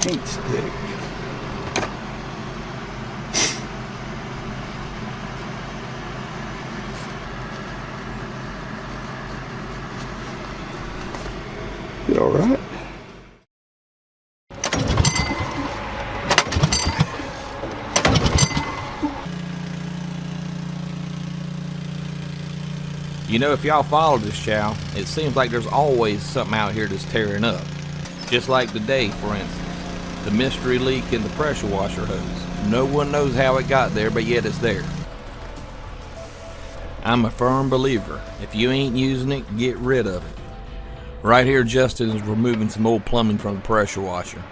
paint stick. You all right? You know, if y'all follow this chow, it seems like there's always something out here that's tearing up. Just like today, for instance, the mystery leak in the pressure washer hose. No one knows how it got there, but yet it's there. I'm a firm believer, if you ain't using it, get rid of it. Right here, Justin is removing some old plumbing from the pressure washer.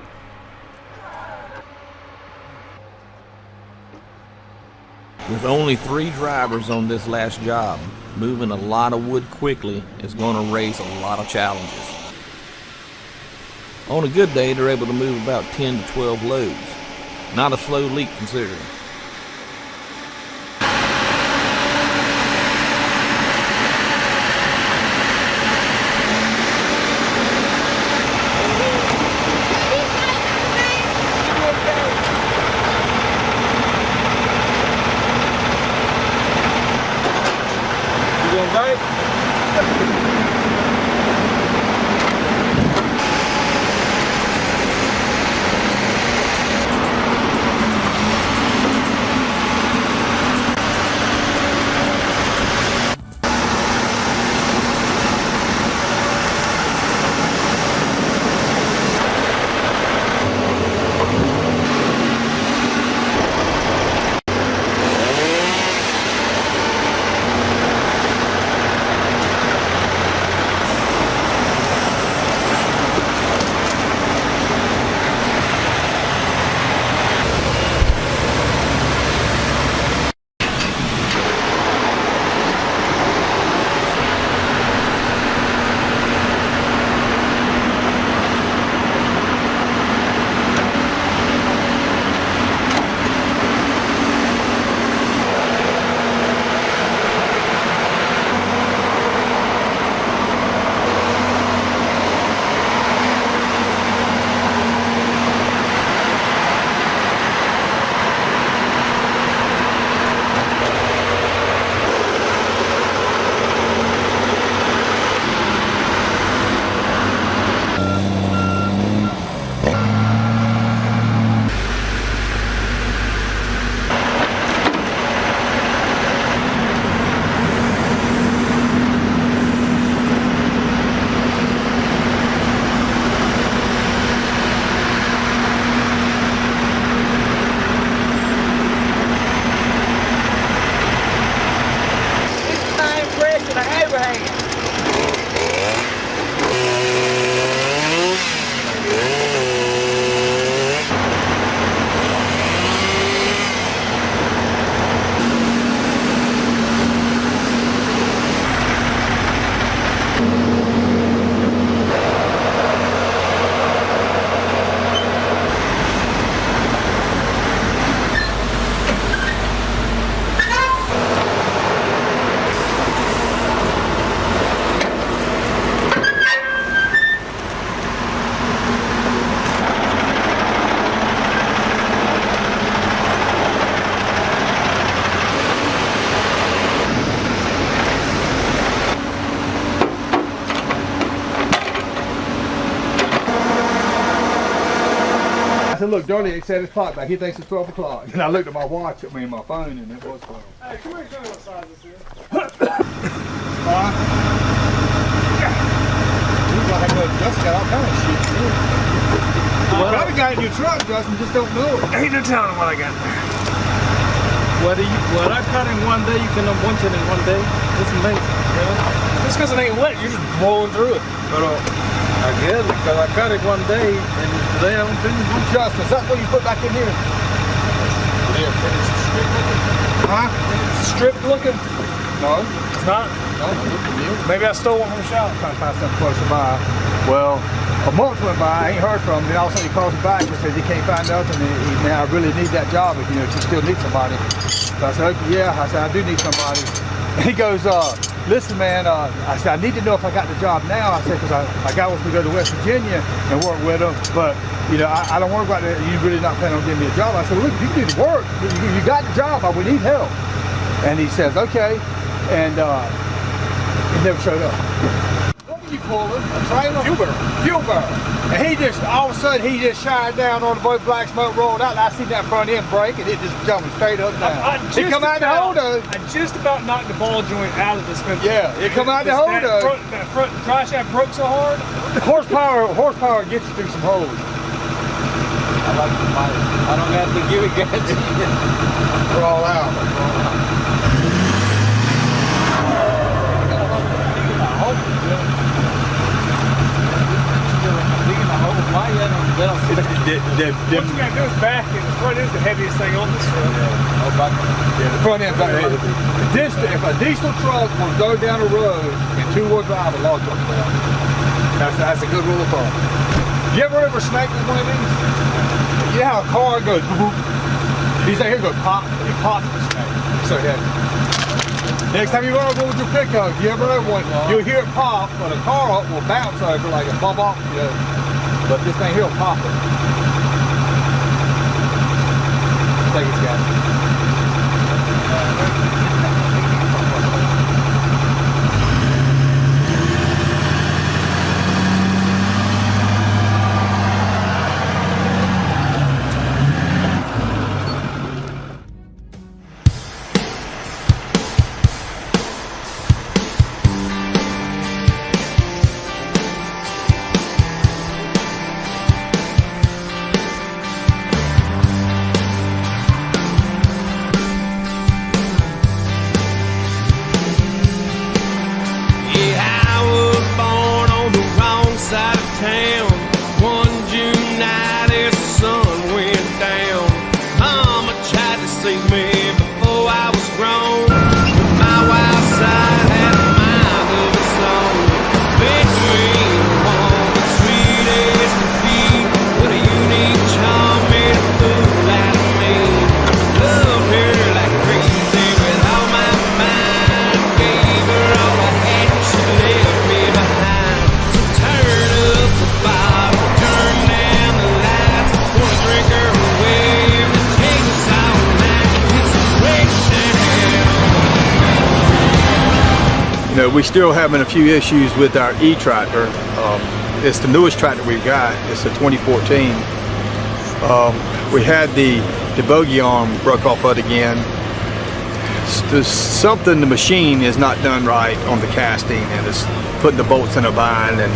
With only 3 drivers on this last job, moving a lot of wood quickly is going to raise a lot of challenges. On a good day, they're able to move about 10 to 12 loads. Not a slow leak considering. said, look, Darlie set his clock back. He thinks it's 12 o'clock. And I looked at my watch, my phone, and it was 12. Hey, come here, show me what size this is. Justin got all kind of shit. You probably got it in your truck, Justin, just don't know it. Ain't no telling what I got there. What I cut in one day, you can bunch it in one day. It's amazing. Yeah. It's because it ain't wet, you're just blowing through it. But I guess because I cut it one day and today I haven't finished one. Justin, is that what you put back in here? Yeah, it's stripped looking. Huh? It's stripped looking. No. It's not? No, maybe I stole one from the shop. Trying to find something closer by. Well, a month went by, I ain't heard from him, then all of a sudden he calls me back and says he can't find nothing, and now I really need that job if you still need somebody. So I said, okay, yeah, I said, I do need somebody. And he goes, listen, man, I said, I need to know if I got the job now. I said, because my guy wants me to go to West Virginia and work with him, but, you know, I don't worry about that. You really not planning on giving me a job. I said, look, you need to work. You got the job, but we need help. And he says, okay. And he never showed up. What were you pulling? A trailer? Fuel barrel. And he just, all of a sudden, he just shied down on the boat, black smoke rolled out, and I seen that front end break, and it just jumped straight up down. It come out the holder. I just about knocked the ball joint out of the spindle. Yeah, it come out the holder. That front dry shaft broke so hard. Horsepower gets you through some holes. I like the pipe. I don't have to give it gas. We're all out. What you gotta do is back it. The front is the heaviest thing on this truck. The front end. If a diesel truck will go down a road in two-wheel drive, a log truck will go. That's a good rule of thumb. You ever snake with one of these? You know how a car goes, these out here go pop, it pops the snake. So heavy. Next time you run over with your pickup, you ever have one, you'll hear it pop, but a car will bounce over like a bump off, you know. But this thing here will pop it. Thank you, guys. We're still having a few issues with our E-tractor. It's the newest tractor we've got. It's a 2014. We had the Bogey arm broke off of it again. There's something, the machine is not done right on the casting, and it's putting the bolts in a bind, and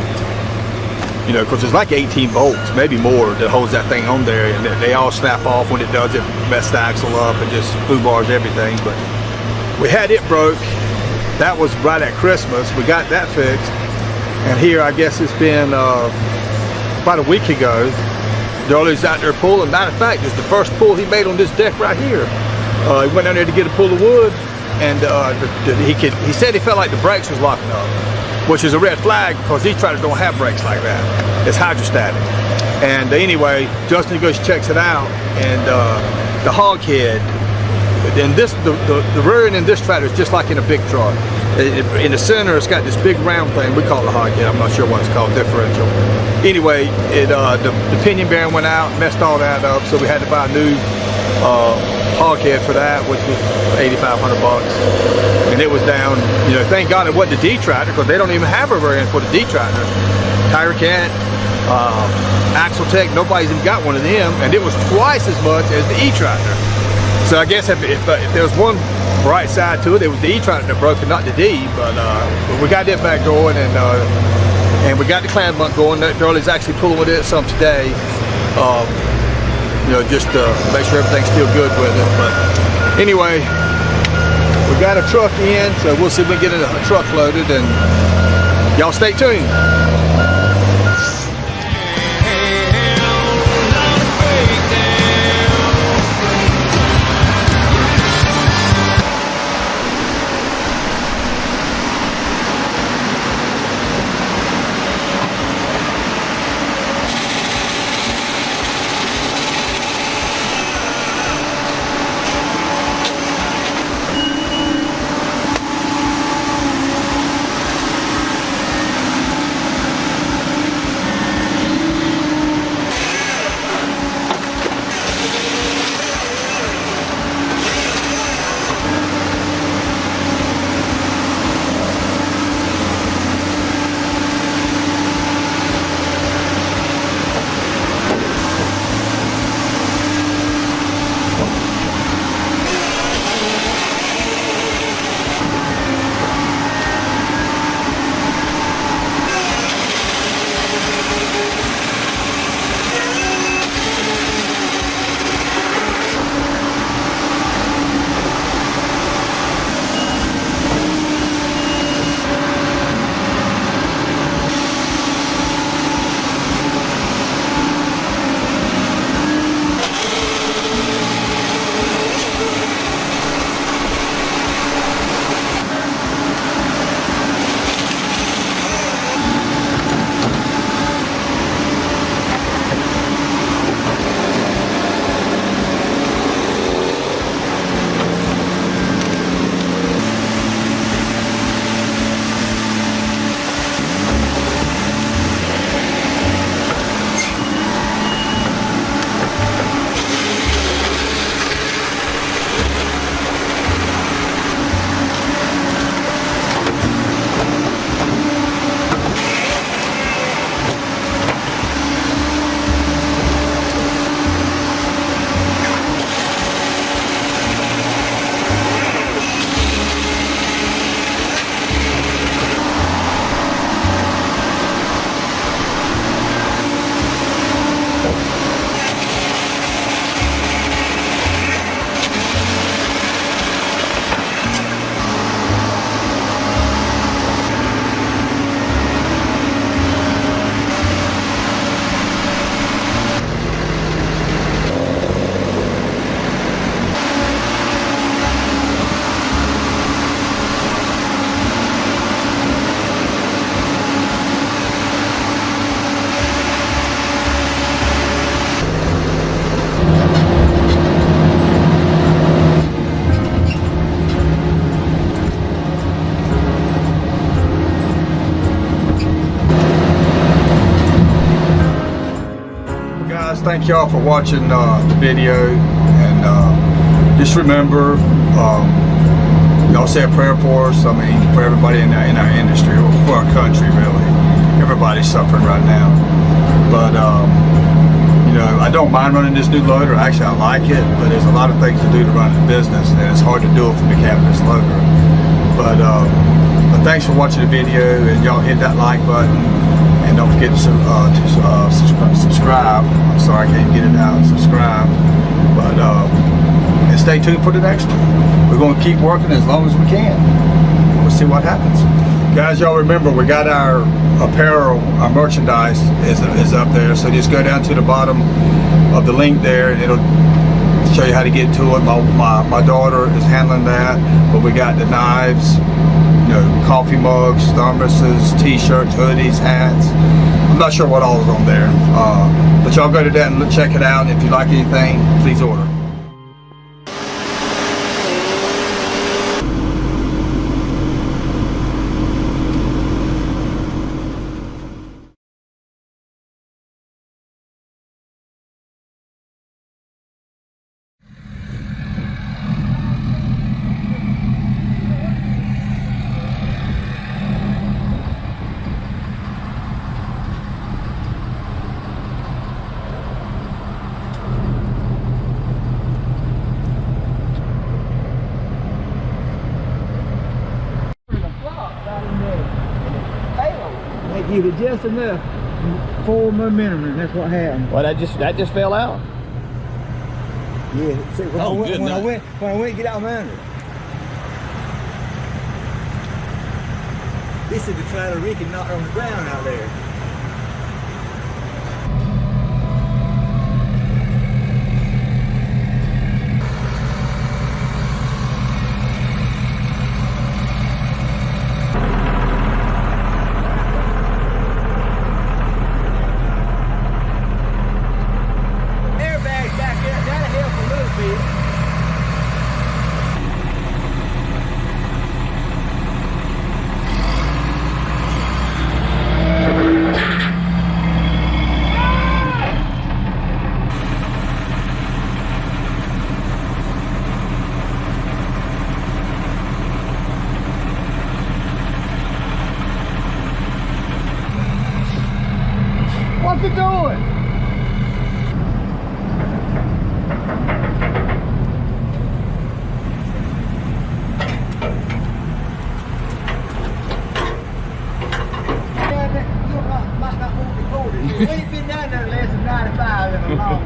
you know, because there's like 18 bolts, maybe more, that holds that thing on there, and they all snap off when it does it, mess the axle up and just foo-bars everything. But we had it broke. That was right at Christmas. We got that fixed, and here I guess it's been about a week ago. Darley's out there pulling. Matter of fact, it's the first pull he made on this deck right here. He went down there to get a pull of wood, and he said he felt like the brakes was locking up, which is a red flag because these tractors don't have brakes like that. It's hydrostatic. And anyway, Justin goes checks it out, and the hog head. And the rear end in this tractor is just like in a big truck. In the center, it's got this big round thing. We call it a hog head. I'm not sure what it's called, differential. Anyway, the pinion bearing went out, messed all that up, so we had to buy a new hog head for that, which was $8,500 bucks. And it was down. You know, thank God it wasn't the D tractor, because they don't even have a rear end for the D tractor. Tire Cat, Axle Tech, nobody's even got one of them, and it was twice as much as the E tractor. So I guess if there was one bright side to it, it was the E tractor that broke, and not the D. But we got that back going, and we got the Clam bunk going. That girl is actually pulling with it some today. You know, just to make sure everything's still good with it. But anyway, we got a truck in, so we'll see if we can get a truck loaded, and y'all stay tuned. thank y'all for watching the video, and just remember, y'all say a prayer for us. I mean, for everybody in our industry, or for our country, really. Everybody's suffering right now. But you know, I don't mind running this new loader. Actually, I like it, but there's a lot of things to do to run the business, and it's hard to do it from the cab of this loader. But thanks for watching the video, and y'all hit that like button, and don't forget to subscribe. I'm sorry I can't get it out. Subscribe, but and stay tuned for the next one. We're going to keep working as long as we can. We'll see what happens. Guys, y'all remember, we got our apparel, our merchandise is up there, so just go down to the bottom of the link there, and it'll show you how to get to it. My daughter is handling that, but we got the knives, you know, coffee mugs, thermoses, t-shirts, hoodies, hats. I'm not sure what all is on there, but y'all go to that and check it out. If you like anything, please order. They give it just enough for momentum, and that's what happened. Well, that just fell out. Yeah. See, when I went to get out from under it. This is the trailer Ricky knocked on the ground out there. What's it doing? We ain't been down there less than 95 in a long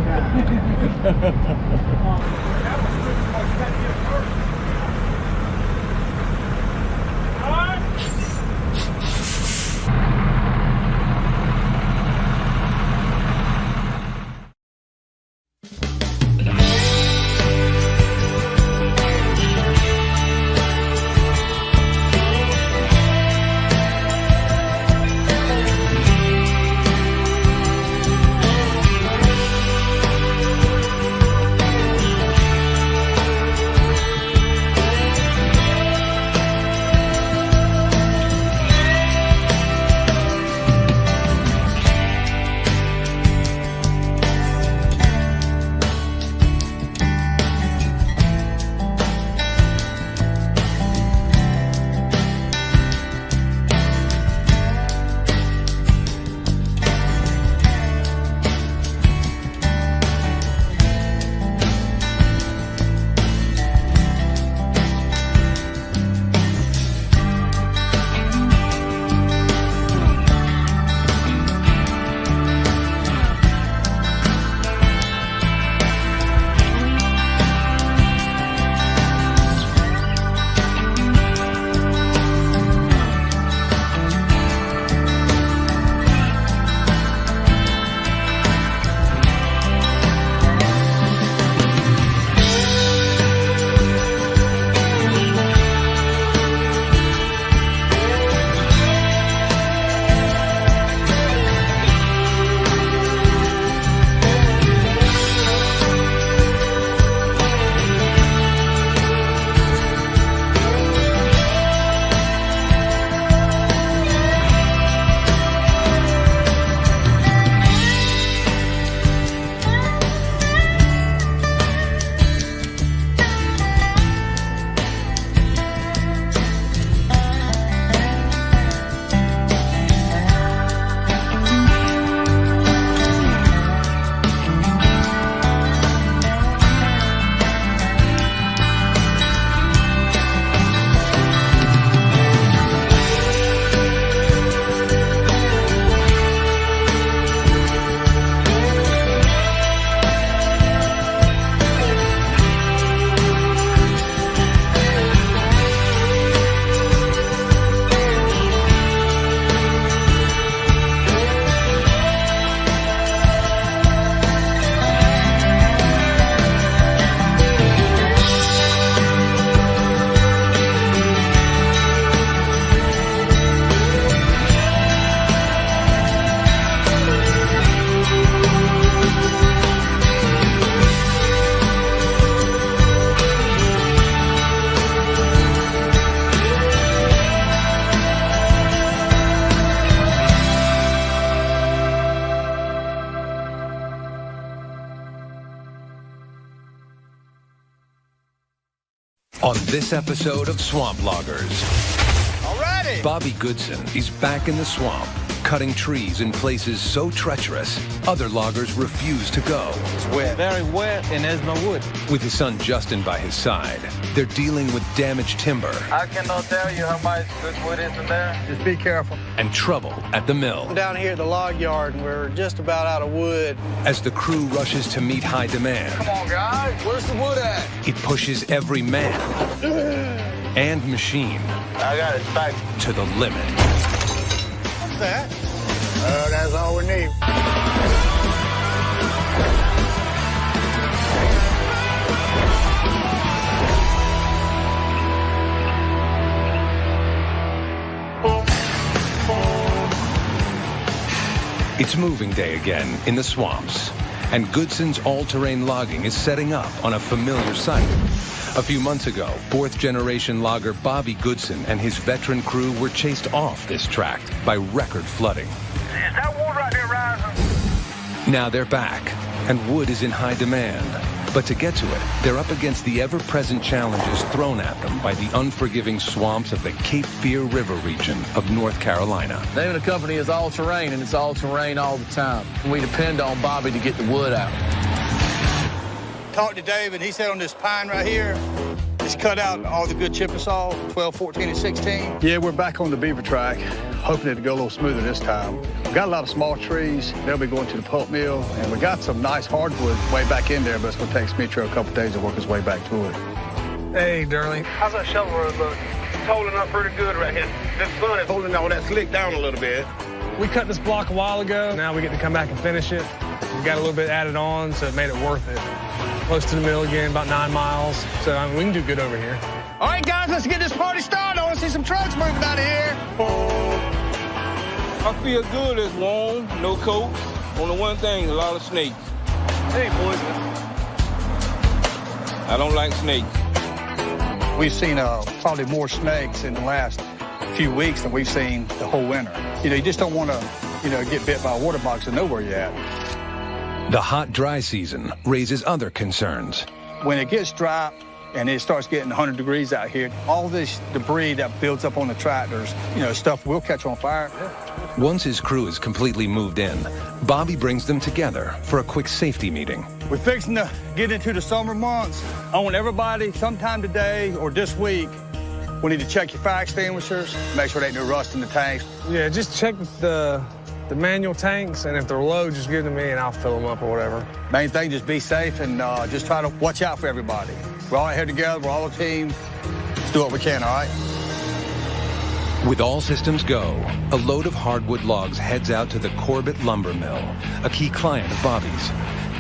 On this episode of Swamp Loggers, Alrighty. Bobby Goodson is back in the swamp, cutting trees in places so treacherous, other loggers refuse to go. It's wet. Very wet, and there's no wood. With his son Justin by his side, they're dealing with damaged timber I cannot tell you how much good wood is in there. Just be careful. and trouble at the mill. I'm down here at the log yard, and we're just about out of wood. As the crew rushes to meet high demand, Come on, guys. Where's the wood at? it pushes every man and machine I got it back. to the limit. What's that? That's all we need. It's moving day again in the swamps, and Goodson's all-terrain logging is setting up on a familiar site. A few months ago, fourth-generation logger Bobby Goodson and his veteran crew were chased off this tract by record flooding. Is that wood right there rising? Now they're back, and wood is in high demand. But to get to it, they're up against the ever-present challenges thrown at them by the unforgiving swamps of the Cape Fear River region of North Carolina. The name of the company is All Terrain, and it's all terrain all the time. We depend on Bobby to get the wood out. Talked to Dave, and he said on this pine right here, it's cut out all the good chippesaw, 12, 14, and 16. Yeah, we're back on the beaver track, hoping it'll go a little smoother this time. We've got a lot of small trees. They'll be going to the pulp mill, and we got some nice hardwood way back in there, but it's going to take Smitro a couple days to work his way back to it. Hey, darling. How's that shovel road look? It's holding up pretty good right here. This sun is holding all that slick down a little bit. We cut this block a while ago. Now we get to come back and finish it. We got a little bit added on, so it made it worth it. Close to the mill again, about 9 miles. So I mean, we can do good over here. All right, guys, let's get this party started. I want to see some trucks moving out of here. I feel good. It's warm, no coats. Only one thing, a lot of snakes. Hey, boys. I don't like snakes. We've seen probably more snakes in the last few weeks than we've seen the whole winter. You know, you just don't want to, get bit by a water box and know where you're at. The hot, dry season raises other concerns. When it gets dry and it starts getting 100 degrees out here, all this debris that builds up on the tractors, stuff will catch on fire. Once his crew is completely moved in, Bobby brings them together for a quick safety meeting. We're fixing to get into the summer months. I want everybody, sometime today or this week, we need to check your fire extinguishers, make sure there ain't no rust in the tanks. Yeah, just check the manual tanks, and if they're low, just give them to me, and I'll fill them up or whatever. Main thing, just be safe and just try to watch out for everybody. We're all here together. We're all a team. Let's do what we can, all right? With all systems go, a load of hardwood logs heads out to the Corbett Lumber Mill, a key client of Bobby's.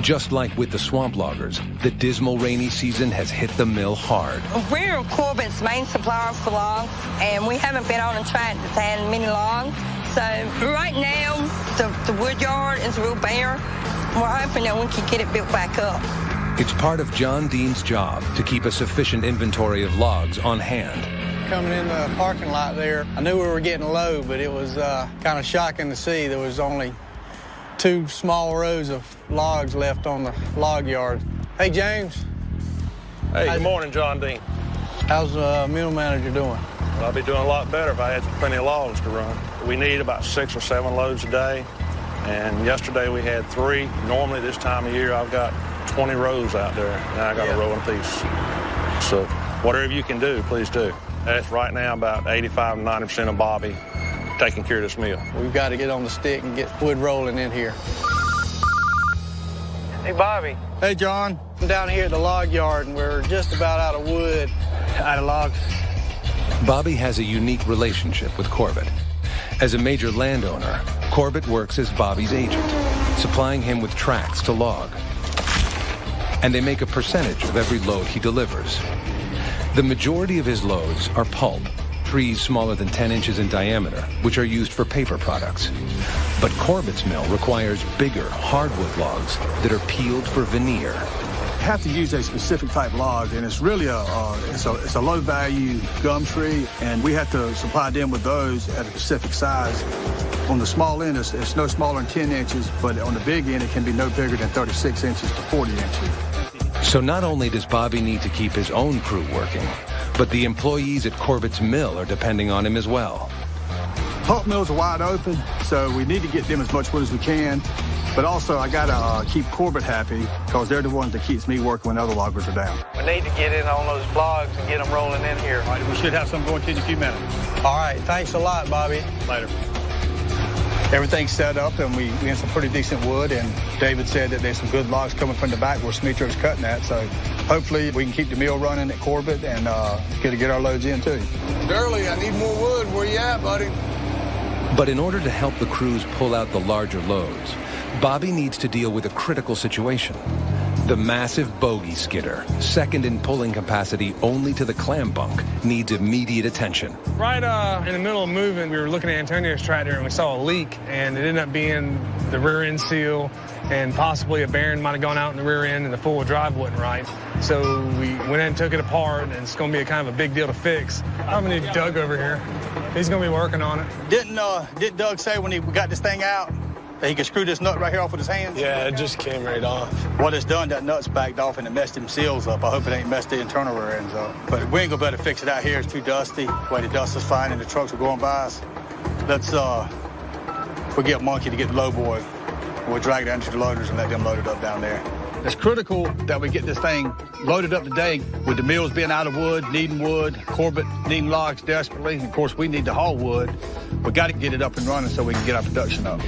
Just like with the swamp loggers, the dismal rainy season has hit the mill hard. We're Corbett's main supplier for logs, and we haven't been on a track that's had many logs. So right now, the wood yard is real bare. We're hoping that we can get it built back up. It's part of John Dean's job to keep a sufficient inventory of logs on hand. Coming in the parking lot there, I knew we were getting low, but it was kind of shocking to see there was only 2 small rows of logs left on the log yard. Hey, James. Hey, good morning, John Dean. How's the mill manager doing? Well, I'd be doing a lot better if I had plenty of logs to run. We need about 6 or 7 loads a day, and yesterday we had 3. Normally this time of year I've got 20 rows out there, and I got a row apiece. So whatever you can do, please do. That's right now about 85 to 90% of Bobby taking care of this mill. We've got to get on the stick and get wood rolling in here. Hey, Bobby. Hey, John. I'm down here at the log yard, and we're just about out of wood. Out of logs. Bobby has a unique relationship with Corbett. As a major landowner, Corbett works as Bobby's agent, supplying him with tracts to log. And they make a percentage of every load he delivers. The majority of his loads are pulp, trees smaller than 10 inches in diameter, which are used for paper products. But Corbett's mill requires bigger hardwood logs that are peeled for veneer. Have to use a specific type log, and it's really it's a low value gum tree, and we have to supply them with those at a specific size. On the small end, it's no smaller than 10 inches, but on the big end, it can be no bigger than 36 inches to 40 inches. So not only does Bobby need to keep his own crew working, But the employees at Corbett's mill are depending on him as well. Pulp mills are wide open, so we need to get them as much wood as we can. But also, I gotta keep Corbett happy, because they're the ones that keeps me working when other loggers are down. We need to get in on those logs and get them rolling in here. All right, we should have some going to in a few minutes. All right, thanks a lot, Bobby. Later. Everything's set up, and we have some pretty decent wood, and David said that there's some good logs coming from the back where Smeetro's cutting at, so hopefully we can keep the mill running at Corbett and get our loads in, too. Early, I need more wood. Where you at, buddy? But in order to help the crews pull out the larger loads, Bobby needs to deal with a critical situation. The massive Bogey skitter, second in pulling capacity only to the Clam bunk, needs immediate attention. Right in the middle of moving, we were looking at Antonio's tractor and we saw a leak, and it ended up being the rear end seal, and possibly a bearing might have gone out in the rear end and the four-wheel drive wasn't right. So we went in and took it apart, and it's going to be a kind of a big deal to fix. I'm going to need Doug over here. He's going to be working on it. Didn't Doug say when we got this thing out that he could screw this nut right here off with his hands? Yeah, it just came right off. What it's done, that nut's backed off and it messed them seals up. I hope it ain't messed the internal rear ends up. But we ain't gonna be able to fix it out here. It's too dusty. The way the dust is flying and the trucks are going by us. Let's we'll get Monkey to get the low boy. We'll drag it down to the loaders and let them load it up down there. It's critical that we get this thing loaded up today with the mills being out of wood, needing wood, Corbett needing logs desperately. And of course, we need to haul wood. We got to get it up and running so we can get our production up.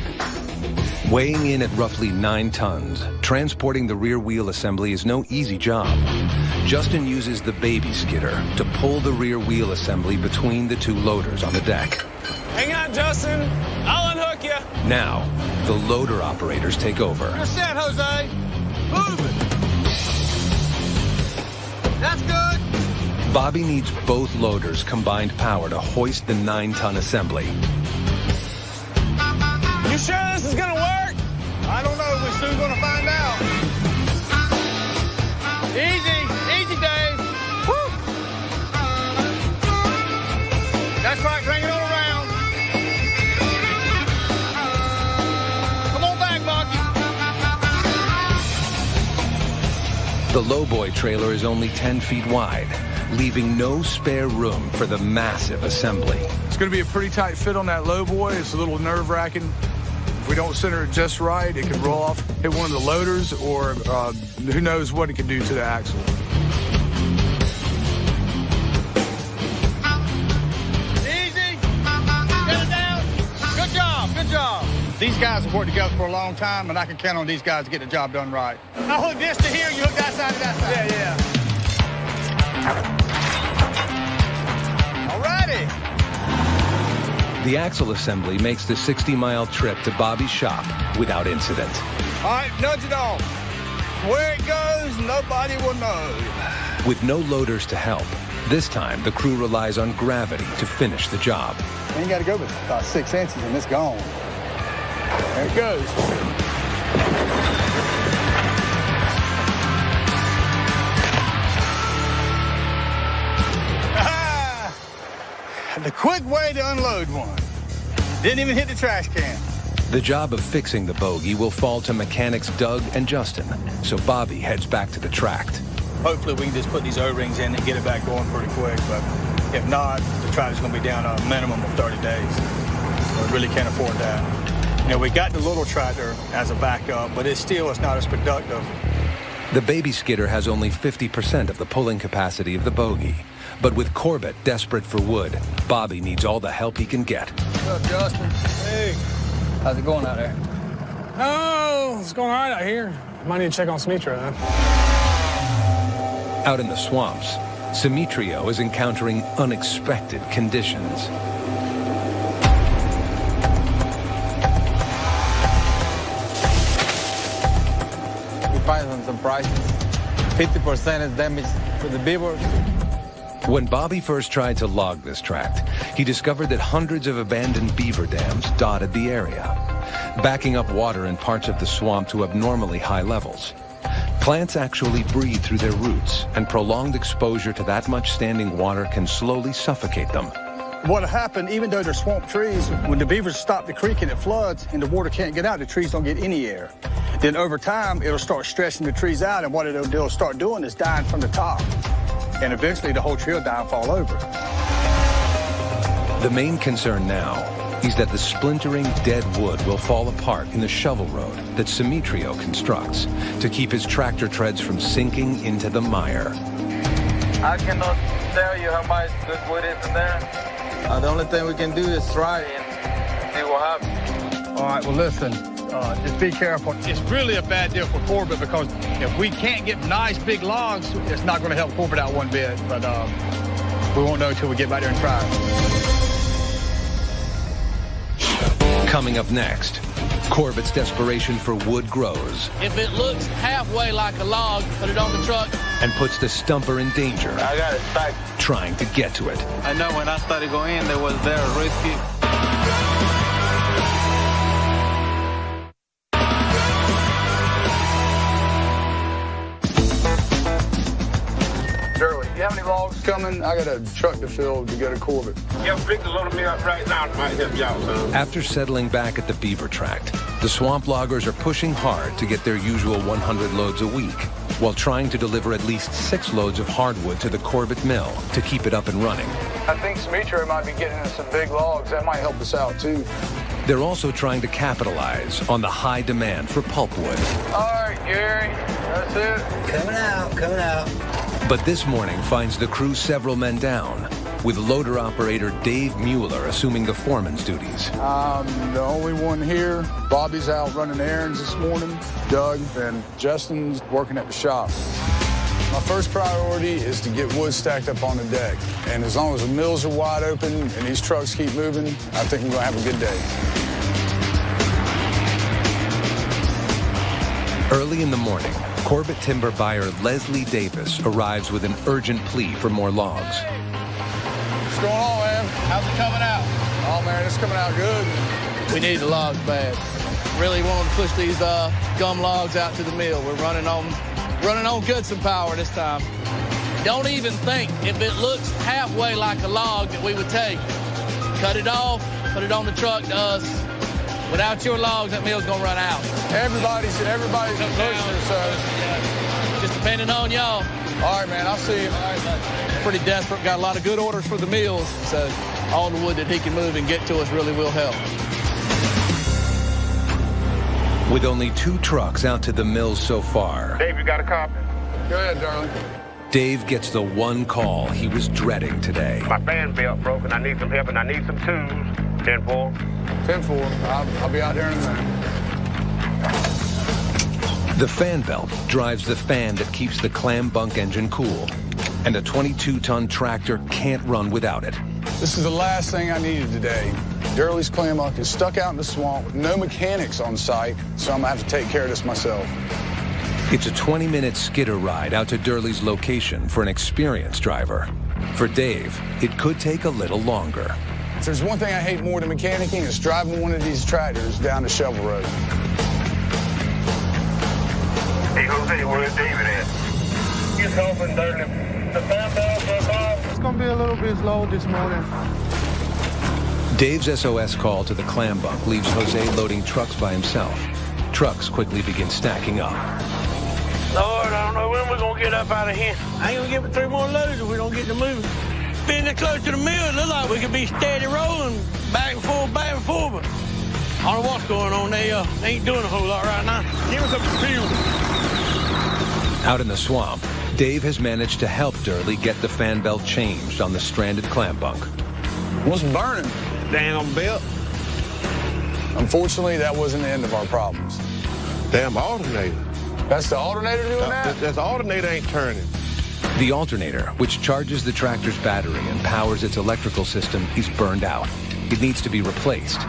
Weighing in at roughly 9 tons, transporting the rear wheel assembly is no easy job. Justin uses the baby skitter to pull the rear wheel assembly between the two loaders on the deck. Hang on, Justin. I'll unhook you. Now, the loader operators take over. You're set, Jose. Move it. That's good. Bobby needs both loaders' combined power to hoist the 9-ton assembly. You sure this is gonna work? I don't know. We're soon gonna find out. Easy, Dave. Woo. That's right. Bring it all around. Come on back, Bogey. The lowboy trailer is only 10 feet wide, leaving no spare room for the massive assembly. It's going to be a pretty tight fit on that lowboy. It's a little nerve-wracking. If we don't center it just right, it could roll off, hit one of the loaders, or who knows what it could do to the axle. Easy. Get it down. Good job. These guys have worked together for a long time, and I can count on these guys to get the job done right. I'll hook this to here, you hook that side to that side. Yeah. All righty. The axle assembly makes the 60-mile trip to Bobby's shop without incident. All right, nudge it off. Where it goes, nobody will know. With no loaders to help, this time the crew relies on gravity to finish the job. Ain't got to go but about 6 inches and it's gone. There it goes. The quick way to unload one. Didn't even hit the trash can. The job of fixing the Bogey will fall to mechanics Doug and Justin, so Bobby heads back to the tract. Hopefully we can just put these O-rings in and get it back going pretty quick, but if not, the tractor's gonna be down a minimum of 30 days. So we really can't afford that. You know, we got the little tractor as a backup, but it's not as productive. The baby skitter has only 50% of the pulling capacity of the Bogey. But with Corbett desperate for wood, Bobby needs all the help he can get. What's up, Justin? Hey. How's it going out there? Oh, it's going all right out here. Might need to check on Smeetro, though. Out in the swamps, Smeetro is encountering unexpected conditions. We find some surprises. 50% is damage to the beavers. When Bobby first tried to log this tract, he discovered that hundreds of abandoned beaver dams dotted the area, backing up water in parts of the swamp to abnormally high levels. Plants actually breathe through their roots, and prolonged exposure to that much standing water can slowly suffocate them. What happened, even though they're swamp trees, when the beavers stop the creek and it floods and the water can't get out, the trees don't get any air. Then over time, it'll start stressing the trees out, and what it'll start doing is dying from the top. and eventually the whole tree will die and fall over. The main concern now is that the splintering dead wood will fall apart in the shovel road that S1.E2 constructs to keep his tractor treads from sinking into the mire. I cannot tell you how much good wood is in there. The only thing we can do is try and see what happens. All right, well, listen, just be careful. It's really a bad deal for Corbett because if we can't get nice big logs, it's not going to help Corbett out one bit. But we won't know until we get back there and try it. Coming up next, Corbett's desperation for wood grows If it looks halfway like a log, put it on the truck. and puts the stumper in danger. I got it back. Trying to get to it. I know when I started going in, there was very risky. Shirley, you have any logs coming? I got a truck to fill to get a Corbett. Yeah, Victor loaded me up right now. Might help y'all, son. After settling back at the beaver tract, the swamp loggers are pushing hard to get their usual 100 loads a week, while trying to deliver at least 6 loads of hardwood to the Corbett mill to keep it up and running. I think S1.E2 might be getting us some big logs. That might help us out, too. They're also trying to capitalize on the high demand for pulpwood. All right, Gary, that's it. Coming out, coming out. But this morning finds the crew several men down, with loader operator Dave Mueller assuming the foreman's duties. I'm the only one here. Bobby's out running errands this morning. Doug and Justin's working at the shop. My first priority is to get wood stacked up on the deck. And as long as the mills are wide open and these trucks keep moving, I think we're gonna have a good day. Early in the morning, Corbett timber buyer Leslie Davis arrives with an urgent plea for more logs. What's going on, man? How's it coming out? Oh, man, it's coming out good. We need the logs bad. Really want to push these gum logs out to the mill. We're running on Goodson power this time. Don't even think if it looks halfway like a log that we would take. Cut it off, put it on the truck to us. Without your logs, that mill's gonna run out. Everybody's pushing it, so. Just depending on y'all. All right, man, I'll see you. All right, pretty desperate. Got a lot of good orders for the mills, so all the wood that he can move and get to us really will help. With only 2 trucks out to the mills so far, Dave, you got a copy? Go ahead, darling. Dave gets the one call he was dreading today. My fan belt broke and I need some help and I need some tools. 10-4. 10-4. I'll be out there in a minute. The fan belt drives the fan that keeps the Clam bunk engine cool, and a 22-ton tractor can't run without it. This is the last thing I needed today. Durley's clam bunk is stuck out in the swamp with no mechanics on site, so I'm gonna have to take care of this myself. It's a 20-minute skitter ride out to Durley's location for an experienced driver. For Dave, it could take a little longer. If there's one thing I hate more than mechanicking, it's driving one of these tractors down the shovel road. Hey, Jose, where's David at? He's helping Durley. The fan belt so far? It's gonna be a little bit slow this morning. Dave's SOS call to the Clam bunk leaves Jose loading trucks by himself. Trucks quickly begin stacking up. Lord, I don't know when we're gonna get up out of here. I ain't gonna give it 3 more loads if we don't get to moving. Being this close to the mill, it looks like we could be steady rolling back and forth, but I don't know what's going on. They ain't doing a whole lot right now. Give us up the field. Out in the swamp, Dave has managed to help Durley get the fan belt changed on the stranded Clam bunk. What's burning? Damn belt. Unfortunately, that wasn't the end of our problems. Damn alternator. That's the alternator doing that? That alternator ain't turning. The alternator, which charges the tractor's battery and powers its electrical system, is burned out. It needs to be replaced.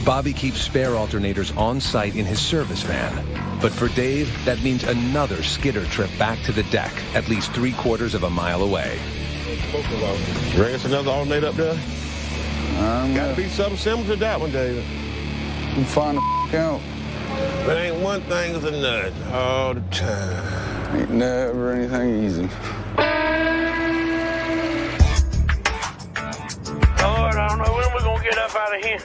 Bobby keeps spare alternators on site in his service van. But for Dave, that means another skitter trip back to the deck, at least 3/4 of a mile away. Bring us another alternator up there? Gotta be something similar to that one, David. You find the out. But ain't one thing is another all the time. Ain't never anything easy. Lord, I don't know when we're gonna get up out of here.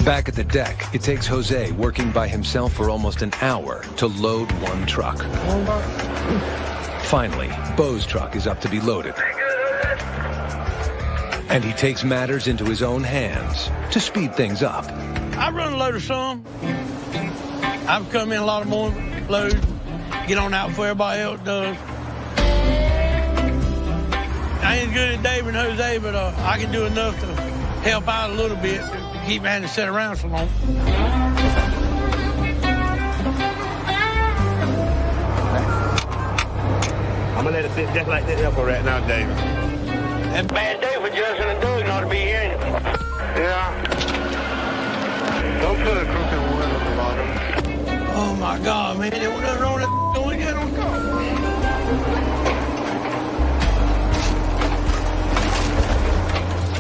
Back at the deck, it takes Jose working by himself for almost an hour to load one truck. Finally, Bo's truck is up to be loaded. And he takes matters into his own hands to speed things up. I run a loader some. I've come in a lot of more loads, get on out before everybody else does. I ain't as good as Dave and Jose, but I can do enough to help out a little bit, keep having to sit around so long. I'm gonna let it sit just like this for right now, David. That's a bad day for Justin and Doug not to be here. Yeah. Don't put a crooked wood on the bottom. Oh my God, man, there was nothing wrong with that we got on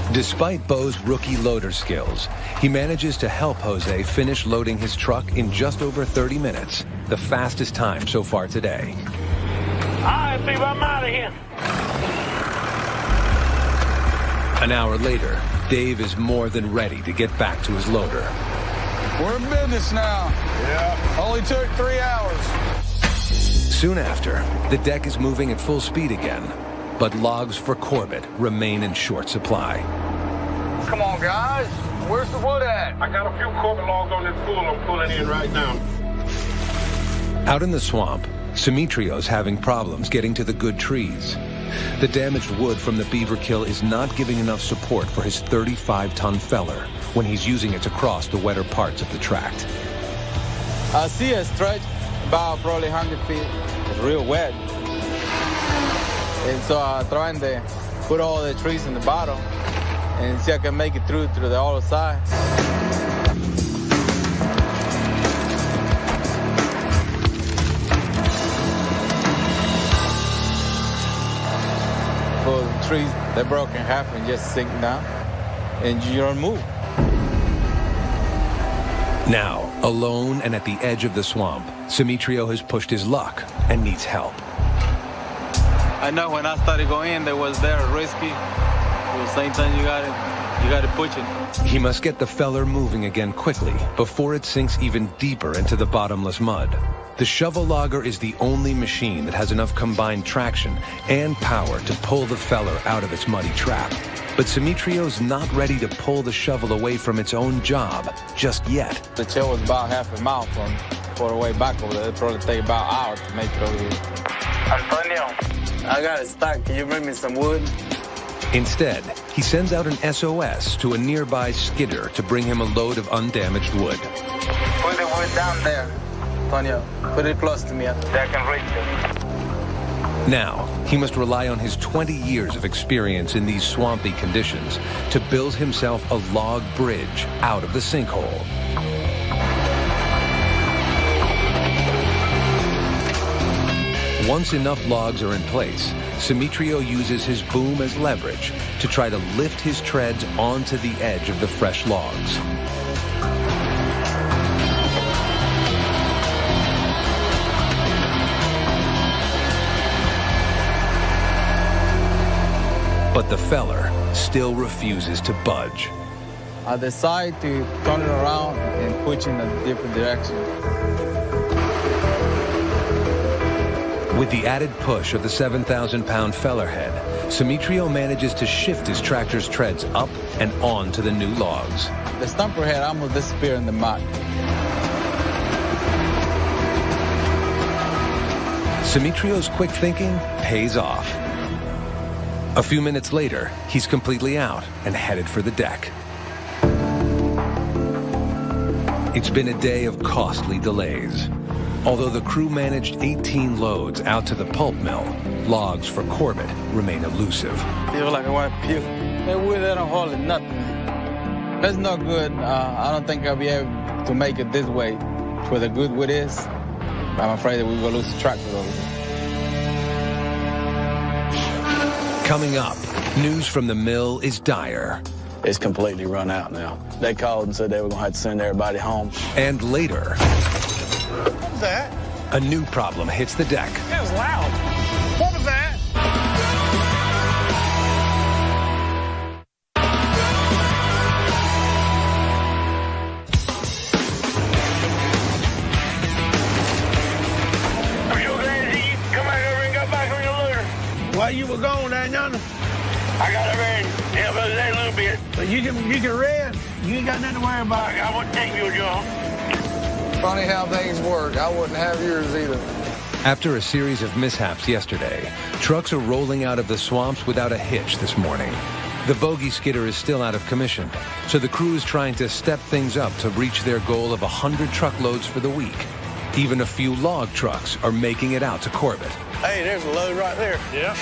top. Despite Bo's rookie loader skills, he manages to help Jose finish loading his truck in just over 30 minutes, the fastest time so far today. All right, people, I'm out of here. An hour later, Dave is more than ready to get back to his loader. We're in business now. Yeah. Only took 3 hours. Soon after, the deck is moving at full speed again, but logs for Corbett remain in short supply. Come on, guys. Where's the wood at? I got a few Corbett logs on this pool I'm pulling in right now. Out in the swamp, Simitrio's having problems getting to the good trees. The damaged wood from the beaver kill is not giving enough support for his 35-ton feller when he's using it to cross the wetter parts of the tract. I see a stretch about probably 100 feet. It's real wet. And so I'm trying to put all the trees in the bottom and see if I can make it through to the other side. For the trees, they broke in half and just sink down, and you don't move. Now, alone and at the edge of the swamp, Simitrio has pushed his luck and needs help. I know when I started going in, they was there risky. At the same time, you got to push it. He must get the feller moving again quickly before it sinks even deeper into the bottomless mud. The shovel logger is the only machine that has enough combined traction and power to pull the feller out of its muddy trap. But Simitrio's not ready to pull the shovel away from its own job just yet. The trail was about half a mile for the way back over there. It'd probably take about an hour to make it over here. Antonio, I got it stuck. Can you bring me some wood? Instead, he sends out an SOS to a nearby skitter to bring him a load of undamaged wood. Put the wood down there, Antonio. Put it close to me. I can reach it. Now, he must rely on his 20 years of experience in these swampy conditions to build himself a log bridge out of the sinkhole. Once enough logs are in place, Simitrio uses his boom as leverage to try to lift his treads onto the edge of the fresh logs. But the feller still refuses to budge. I decide to turn it around and push in a different direction. With the added push of the 7,000-pound feller head, Simitrio manages to shift his tractor's treads up and onto the new logs. The stumper head almost disappeared in the mud. Simitrio's quick thinking pays off. A few minutes later, he's completely out and headed for the deck. It's been a day of costly delays. Although the crew managed 18 loads out to the pulp mill, logs for Corbett remain elusive. Feel like I want to puke. That wood, they don't hold it, nothing. That's not good. I don't think I'll be able to make it this way where the good wood is. I'm afraid that we will lose the tractor over here. Coming up, news from the mill is dire. It's completely run out now. They called and said they were going to have to send everybody home. And later, What was that? a new problem hits the deck. That was loud. What was that? Are you glad to see you come out here and got back on your You can rest. You ain't got nothing to worry about. I wouldn't take your job. Funny how things work. I wouldn't have yours either. After a series of mishaps yesterday, trucks are rolling out of the swamps without a hitch this morning. The Bogey skitter is still out of commission, so the crew is trying to step things up to reach their goal of 100 truckloads for the week. Even a few log trucks are making it out to Corbett. Hey, there's a load right there. Yeah.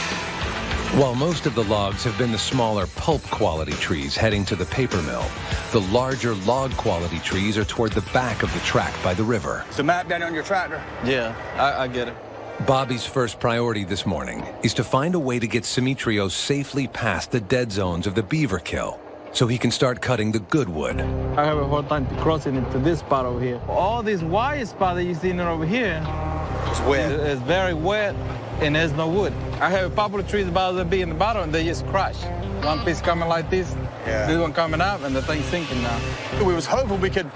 While most of the logs have been the smaller pulp quality trees heading to the paper mill, the larger log quality trees are toward the back of the tract by the river. Is the map down on your tractor? Yeah, I get it. Bobby's first priority this morning is to find a way to get Simitrio safely past the dead zones of the beaver kill so he can start cutting the good wood. I have a hard time crossing into this spot over here. All these wide spots that you're seeing over here, It's wet. it's very wet and there's no wood. I have a couple of trees about to be in the bottom and they just crash. One piece coming like this, this one coming up, and the thing's sinking now. We was hoping we could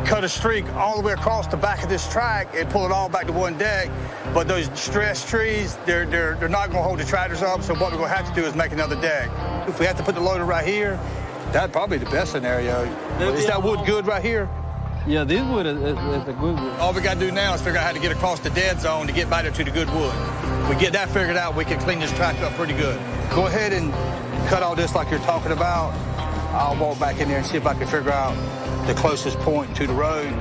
cut a streak all the way across the back of this track and pull it all back to one deck. But those stressed trees, they're not going to hold the tractors up, so what we're going to have to do is make another deck. If we have to put the loader right here, that'd probably be the best scenario. Is that wood good right here? Yeah, this wood is a good wood. All we got to do now is figure out how to get across the dead zone to get back there to the good wood. If we get that figured out, we can clean this track up pretty good. Go ahead and cut all this like you're talking about. I'll walk back in there and see if I can figure out the closest point to the road.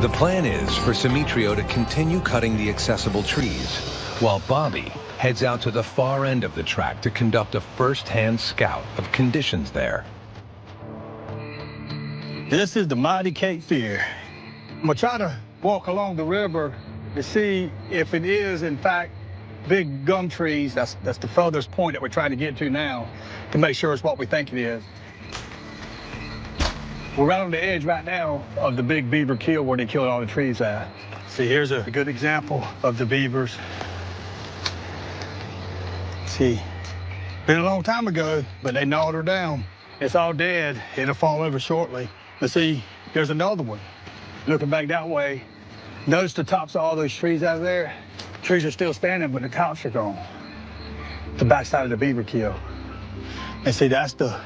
The plan is for Simitrio to continue cutting the accessible trees, while Bobby heads out to the far end of the track to conduct a first-hand scout of conditions there. This is the mighty Cape Fear. I'm gonna try to walk along the river to see if it is, in fact, big gum trees. That's the furthest point that we're trying to get to now to make sure it's what we think it is. We're right on the edge right now of the big beaver kill where they killed all the trees at. See, here's a good example of the beavers. See, been a long time ago, but they gnawed her down. It's all dead. It'll fall over shortly. But see, there's another one. Looking back that way, notice the tops of all those trees out there? Trees are still standing, but the tops are gone. The backside of the beaver kill. And see, that's the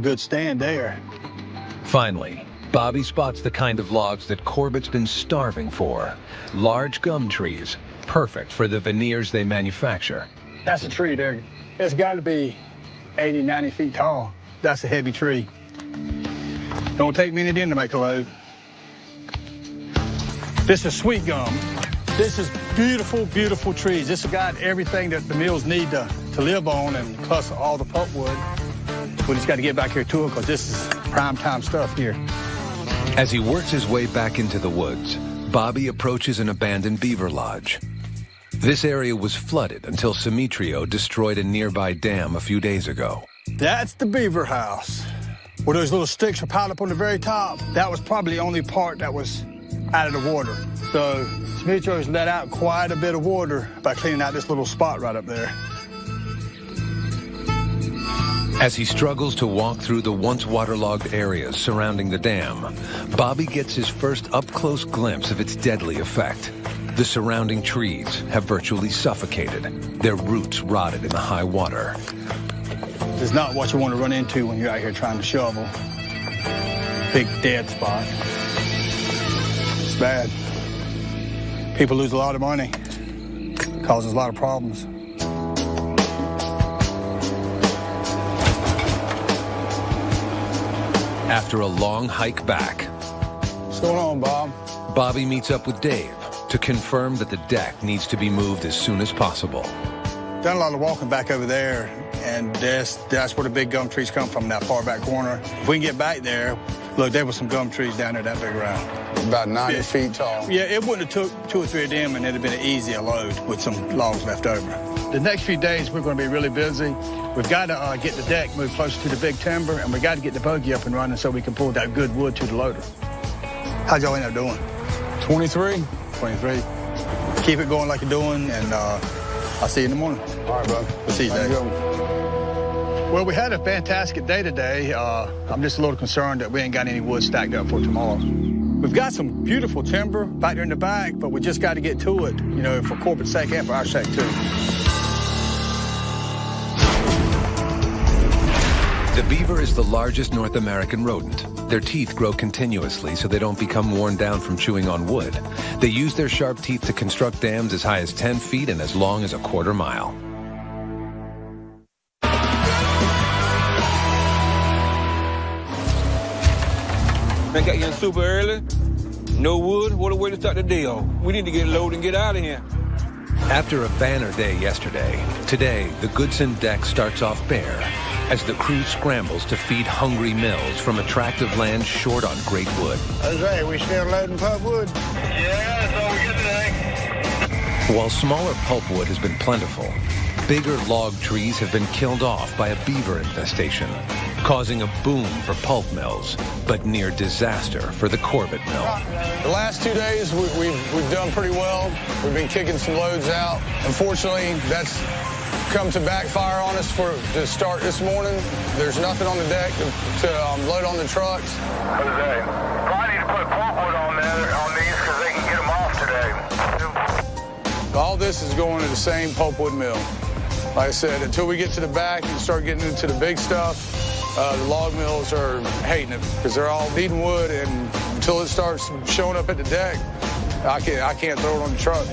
good stand there. Finally, Bobby spots the kind of logs that Corbett's been starving for. Large gum trees, perfect for the veneers they manufacture. That's a tree there. It's got to be 80, 90 feet tall. That's a heavy tree. Don't take many in to make a load. This is sweet gum. This is beautiful, beautiful trees. This has got everything that the mills need to live on, and plus all the pulpwood. We just got to get back here to it because this is prime time stuff here. As he works his way back into the woods, Bobby approaches an abandoned beaver lodge. This area was flooded until Simitrio destroyed a nearby dam a few days ago. That's the beaver house. Where those little sticks are piled up on the very top, that was probably the only part that was out of the water. So Simitrio's let out quite a bit of water by cleaning out this little spot right up there. As he struggles to walk through the once waterlogged areas surrounding the dam, Bobby gets his first up-close glimpse of its deadly effect. The surrounding trees have virtually suffocated, their roots rotted in the high water. It's not what you want to run into when you're out here trying to shovel. Big dead spot. It's bad. People lose a lot of money. Causes a lot of problems. After a long hike back, What's going on, Bob? Bobby meets up with Dave to confirm that the deck needs to be moved as soon as possible. Done a lot of walking back over there, and that's where the big gum trees come from, that far back corner. If we can get back there, look, there was some gum trees down there that big around. About 90 feet tall. Yeah, it wouldn't have took 2 or 3 of them, and it'd have been an easier load with some logs left over. The next few days, we're going to be really busy. We've got to get the deck moved closer to the big timber, and we got to get the buggy up and running so we can pull that good wood to the loader. How'd y'all end up doing? 23. 23. Keep it going like you're doing, and I'll see you in the morning. All right, bud. We'll see you Dave. Well, we had a fantastic day today. I'm just a little concerned that we ain't got any wood stacked up for tomorrow. We've got some beautiful timber back there in the back, but we just got to get to it, you know, for Corbett's sake and for our sake, too. The beaver is the largest North American rodent. Their teeth grow continuously so they don't become worn down from chewing on wood. They use their sharp teeth to construct dams as high as 10 feet and as long as a quarter mile. I got in super early. No wood. What a way to start the day off. We need to get loaded and get out of here. After a banner day yesterday, today the Goodson deck starts off bare as the crew scrambles to feed hungry mills from a tract of land short on great wood. Jose, we still loading pulpwood? Yeah, that's all we get today. While smaller pulpwood has been plentiful, bigger log trees have been killed off by a beaver infestation, causing a boom for pulp mills, but near disaster for the Corbett mill. The last 2 days, we've done pretty well. We've been kicking some loads out. Unfortunately, that's come to backfire on us to start this morning. There's nothing on the deck to load on the trucks. Jose, probably need to put pulpwood on these because they can get them off today. All this is going to the same pulpwood mill. Like I said, until we get to the back and start getting into the big stuff, the log mills are hating it because they're all needing wood, and until it starts showing up at the deck, I can't throw it on the truck.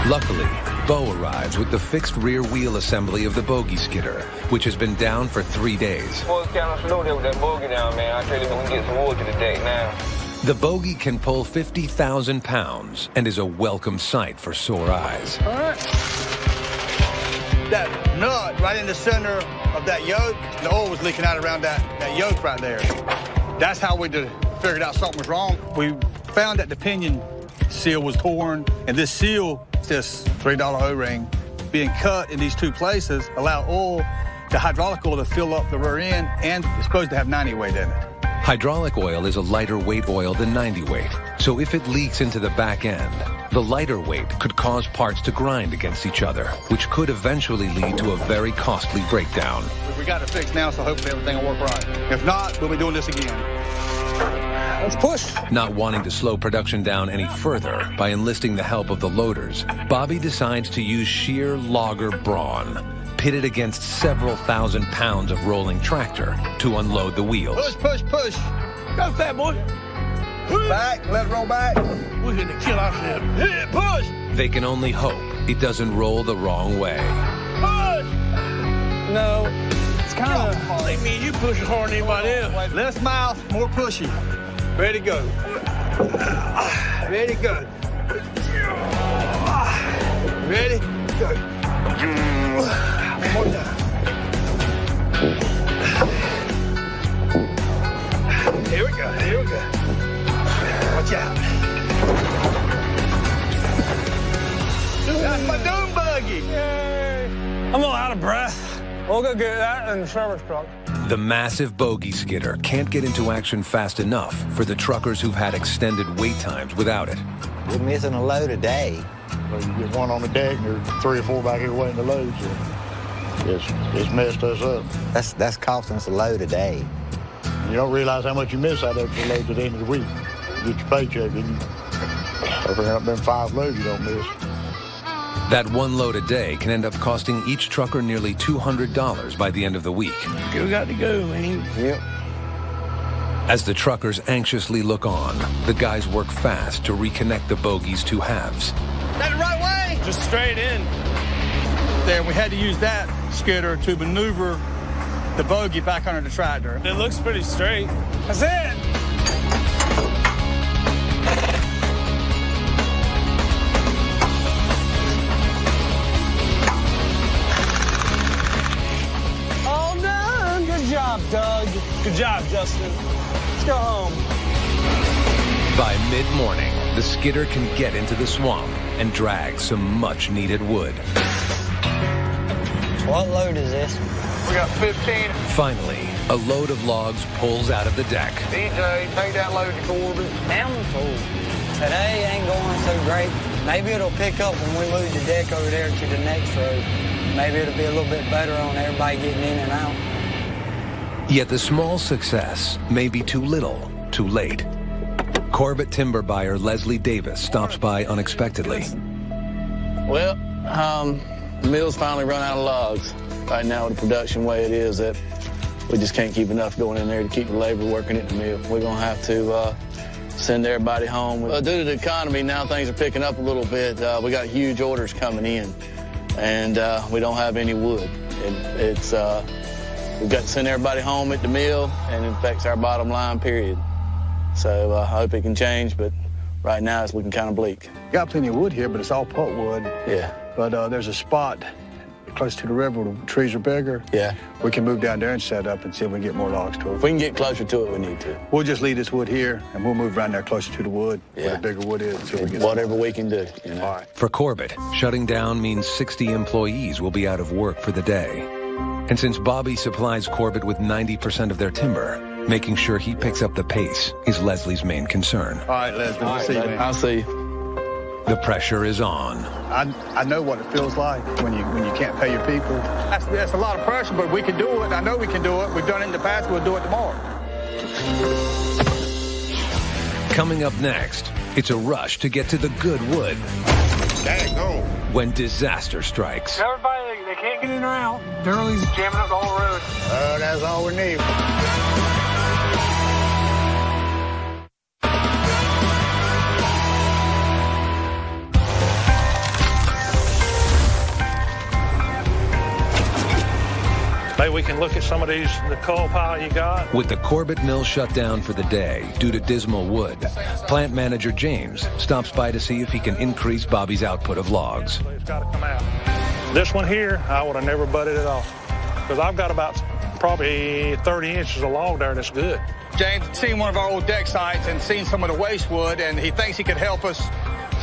Luckily, Bo arrives with the fixed rear wheel assembly of the Bogey skitter, which has been down for 3 days. Boys, kind of slow there with that bogey down, man. I tell you, we can get some wood to the deck now. The Bogey can pull 50,000 pounds and is a welcome sight for sore eyes. All right. That nut right in the center of that yoke, the oil was leaking out around that yoke right there. That's how we figured out something was wrong. We found that the pinion seal was torn, and this seal, this $3 O-ring, being cut in these 2 places, allow the hydraulic oil to fill up the rear end, and it's supposed to have 90 weight in it. Hydraulic oil is a lighter weight oil than 90 weight, so if it leaks into the back end, the lighter weight could cause parts to grind against each other, which could eventually lead to a very costly breakdown. We got it fixed now, so hopefully everything will work right. If not, we'll be doing this again. Let's push. Not wanting to slow production down any further by enlisting the help of the loaders, Bobby decides to use sheer logger brawn, pitted against several thousand pounds of rolling tractor to unload the wheels. Push, push, push. Go, fat boy. Back, let it roll back. We're gonna kill ourselves. Hit, push. They can only hope it doesn't roll the wrong way. Push. No, it's kind of like me and you push harder than anybody else. Less mouth, more pushy. Ready, go. Ready, go. Ready, go. One more time. Here we go, here we go. Watch out. That's my dune buggy. Yay. I'm a little out of breath. We'll go get that in the service truck. The massive Bogey skitter can't get into action fast enough for the truckers who've had extended wait times without it. We're missing a load a day. Well, you get one on the deck, and there's 3 or 4 back here waiting to load, so it's messed us up. That's costing us a load a day. You don't realize how much you miss out of the loads at the end of the week. You get your paycheck, and if there haven't been 5 loads you don't miss. That 1 load a day can end up costing each trucker nearly $200 by the end of the week. We got to go, man. Yep. As the truckers anxiously look on, the guys work fast to reconnect the Bogey's 2 halves. That the right way? Just straight in. There, we had to use that skitter to maneuver the Bogey back under the tractor. It looks pretty straight. That's it. All done. Good job, Doug. Good job, Justin. Let's go home. By mid-morning, the skitter can get into the swamp and drag some much-needed wood. What load is this? We got 15. Finally, a load of logs pulls out of the deck. DJ, take that load to Corbett. Downful. Today ain't going so great. Maybe it'll pick up when we move the deck over there to the next road. Maybe it'll be a little bit better on everybody getting in and out. Yet the small success may be too little, too late. Corbett timber buyer Leslie Davis stops by unexpectedly. Well, The mill's finally run out of logs. Right now, with the production way it is, that we just can't keep enough going in there to keep the labor working at the mill. We're gonna have to send everybody home. Due to the economy, now things are picking up a little bit. We got huge orders coming in, and we don't have any wood. We've got to send everybody home at the mill, and it affects our bottom line, period. So I hope it can change, but right now it's looking kind of bleak. Got plenty of wood here, but it's all pulpwood. Yeah. But there's a spot close to the river where the trees are bigger. Yeah. We can move down there and set up and see if we can get more logs to it. If we can get closer to it, we need to. We'll just leave this wood here, and we'll move around there closer to the wood, where the bigger wood is. Until we get whatever we can do. You know? All right. For Corbett, shutting down means 60 employees will be out of work for the day. And since Bobby supplies Corbett with 90% of their timber, making sure he picks up the pace is Leslie's main concern. All right, Leslie, we'll see you, man. I'll see you. The pressure is on. I know what it feels like when you can't pay your people. That's a lot of pressure, but we can do it. I know we can do it. We've done it in the past. We'll do it tomorrow. Coming up next, it's a rush to get to the good wood. Dang, go. When disaster strikes. Everybody, they can't get in or out. Durley's jamming up the whole road. That's all we need. Maybe we can look at some of these, the coal pile you got. With the Corbett mill shut down for the day due to dismal wood, plant manager James stops by to see if he can increase Bobby's output of logs. It's got to come out. This one here, I would have never butted it off, because I've got about probably 30 inches of log there that's good. James had seen one of our old deck sites and seen some of the waste wood, and he thinks he could help us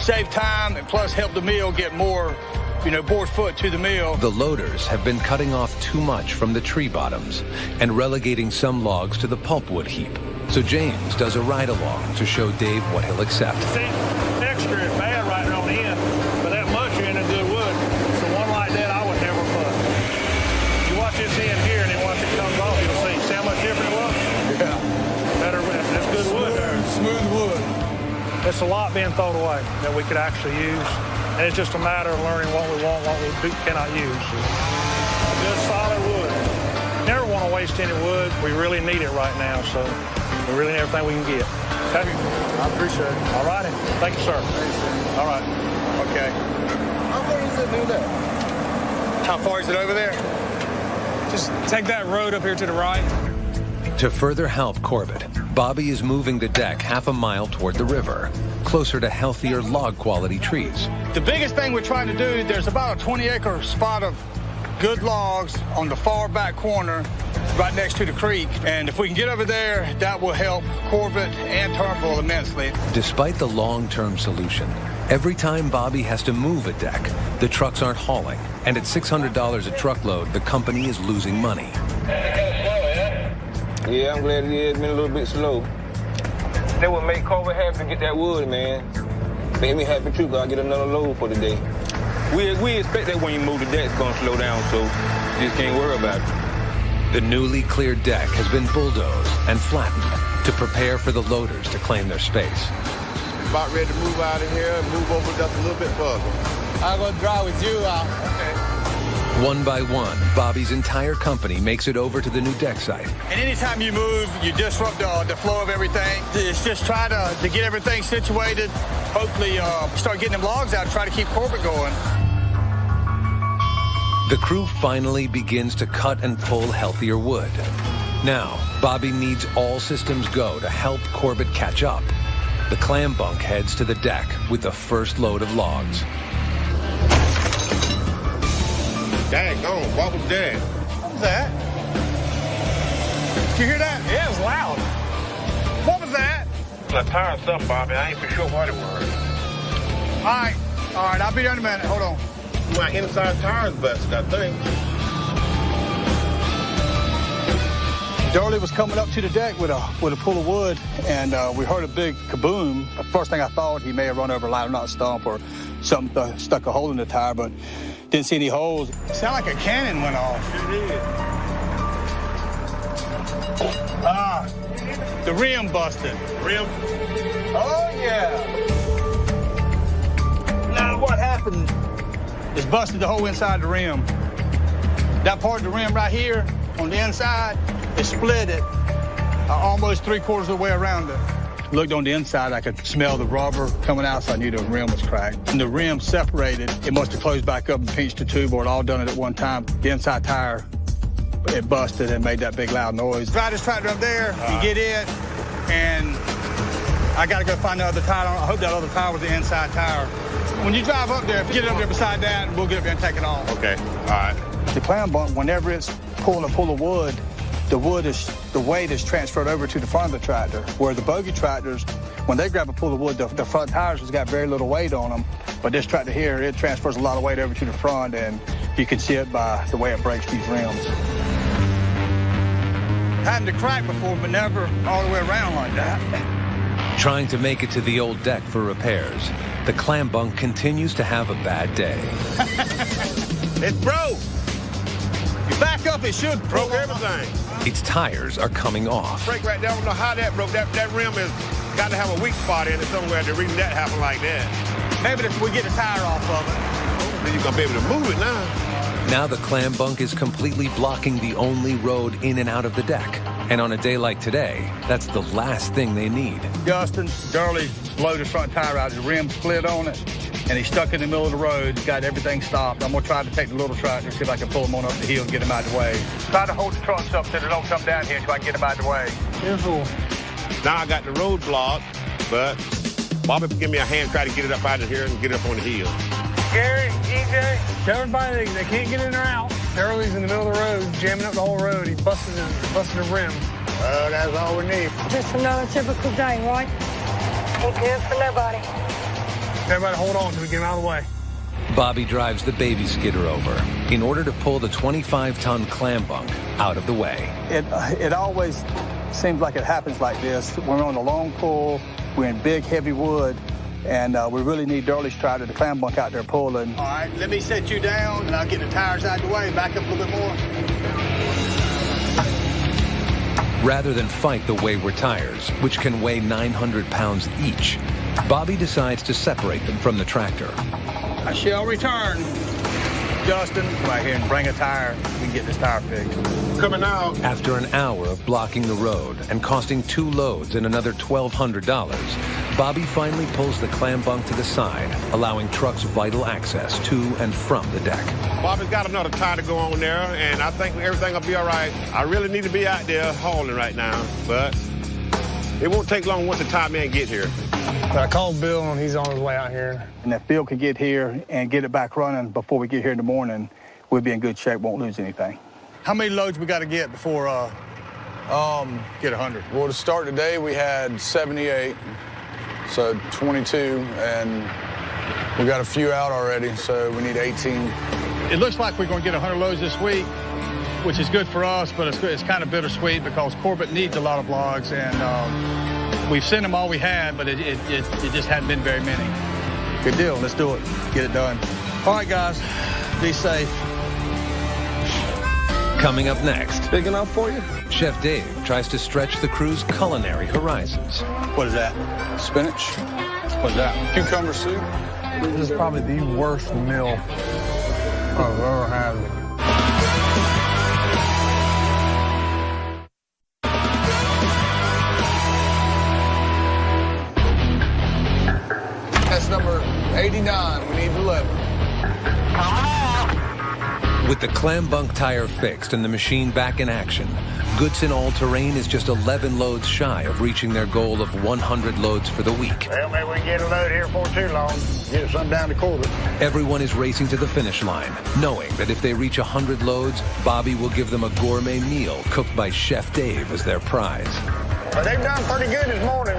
save time and plus help the mill get more board foot to the mill. The loaders have been cutting off too much from the tree bottoms and relegating some logs to the pulpwood heap. So James does a ride-along to show Dave what he'll accept. See, extra is bad right there on the end, but that much you're in a good wood. So one like that I would never put. You watch this end here, and then once it comes off, you'll see how much different it was? Yeah. Better, that's good wood there. Smooth wood. It's a lot being thrown away that we could actually use. And it's just a matter of learning what we want, what we cannot use. Good solid wood. Never want to waste any wood. We really need it right now, so we really need everything we can get. Okay? I appreciate it. All righty. Thank you, sir. Thanks, man. All right. Okay. How far is it do that? How far is it over there? Just take that road up here to the right. To further help Corbett, Bobby is moving the deck half a mile toward the river, closer to healthier log-quality trees. The biggest thing we're trying to do, there's about a 20-acre spot of good logs on the far back corner right next to the creek. And if we can get over there, that will help Corbett and Turnbull immensely. Despite the long-term solution, every time Bobby has to move a deck, the trucks aren't hauling. And at $600 a truckload, the company is losing money. Yeah, I'm glad it's been a little bit slow. That would make Corbett happy to get that wood, man. Made me happy too, because I get another load for the day. We expect that when you move the deck, it's going to slow down, so you just can't worry about it. The newly cleared deck has been bulldozed and flattened to prepare for the loaders to claim their space. About ready to move out of here and move over just a little bit further. I'm going to drive with you out. Okay. One by one, Bobby's entire company makes it over to the new deck site. And anytime you move, you disrupt the flow of everything. It's just try to get everything situated. Hopefully start getting them logs out and try to keep Corbett going. The crew finally begins to cut and pull healthier wood. Now, Bobby needs all systems go to help Corbett catch up. The Clam bunk heads to the deck with the first load of logs. Dang, gone. What was that? What was that? Did you hear that? Yeah, it was loud. What was that? I tired something, Bobby. I ain't for sure what it was. All right, I'll be there in a minute. Hold on. My inside tire's busted, I think. Darley was coming up to the deck with a pull of wood, and we heard a big kaboom. The first thing I thought, he may have run over a ladder nut stump or something stuck a hole in the tire, but didn't see any holes. It sounded like a cannon went off. It did. The rim busted. Rim? Oh, yeah. Now, what happened? It's busted the whole inside of the rim. That part of the rim right here on the inside, it split it almost 3/4 of the way around it. Looked on the inside, I could smell the rubber coming out, so I knew the rim was cracked. When the rim separated, it must have closed back up and pinched the tube, or it all done it at one time. The inside tire, it busted and made that big loud noise. Drive this tractor up there, you get it, and I gotta go find the other tire. I hope that other tire was the inside tire. When you drive up there, get it up there beside that, and we'll get up there and take it off. Okay, all right. The clam bunk, whenever it's pulling a pull of wood, the weight is transferred over to the front of the tractor, where the Bogey tractors, when they grab a pull of wood, the front tires has got very little weight on them. But this tractor here, it transfers a lot of weight over to the front, and you can see it by the way it breaks these rims. Had to crack before, but never all the way around like that. Trying to make it to the old deck for repairs, the clam bunk continues to have a bad day. It's broke. You back up, it should broke everything. Its tires are coming off. Break right there. I don't know how that broke. That rim has got to have a weak spot in it somewhere. The reason that happened like that. Maybe if we get the tire off of it. Then you're going to be able to move it now. Now the clam bunk is completely blocking the only road in and out of the deck. And on a day like today, that's the last thing they need. Justin Durley blowed his front tire out. His rim split on it, and he's stuck in the middle of the road. He's got everything stopped. I'm going to try to take the little tractor, see if I can pull him on up the hill and get him out of the way. Try to hold the trucks up so they don't come down here until I can get him out of the way. Careful. Now I got the road blocked, but Bobby give me a hand, try to get it up out of here and get it up on the hill. Gary, EJ, tell everybody they can't get in or out. Early's in the middle of the road, jamming up the whole road. He busted the rim. Well, that's all we need. Just another typical day, right? Ain't good for nobody. Everybody hold on till we get him out of the way. Bobby drives the baby skitter over in order to pull the 25-ton clam bunk out of the way. It always seems like it happens like this. We're on a long pull, we're in big, heavy wood, and we really need Durley's tractor, the clam bunk out there pulling. All right, let me set you down, and I'll get the tires out of the way, back up a little bit more. Rather than fight the wayward tires, which can weigh 900 pounds each, Bobby decides to separate them from the tractor. I shall return. Justin, right here, and bring a tire. We can get this tire fixed. Coming out. After an hour of blocking the road and costing 2 loads and another $1,200, Bobby finally pulls the clam bunk to the side, allowing trucks vital access to and from the deck. Bobby's got another tire to go on there, and I think everything will be all right. I really need to be out there hauling right now, but it won't take long once the tire man get here. But I called Bill, and he's on his way out here. And if Bill could get here and get it back running before we get here in the morning, we'll be in good shape, won't lose anything. How many loads we got to get before get 100? Well, to start today, we had 78, so 22, and we got a few out already, so we need 18. It looks like we're going to get 100 loads this week, which is good for us, but it's kind of bittersweet because Corbett needs a lot of logs, and we've sent them all we had, but it just hadn't been very many. Good deal. Let's do it. Get it done. All right, guys. Be safe. Coming up next. Big enough for you? Chef Dave tries to stretch the crew's culinary horizons. What is that? Spinach. What is that? Cucumber soup. This is probably the worst meal I've ever had. That's number 89. We need 11. With the clam bunk tire fixed and the machine back in action, Goodson All-Terrain is just 11 loads shy of reaching their goal of 100 loads for the week. Well, maybe we can get a load here before too long. Get us some down to Corbett. Everyone is racing to the finish line, knowing that if they reach 100 loads, Bobby will give them a gourmet meal cooked by Chef Dave as their prize. But they've done pretty good this morning.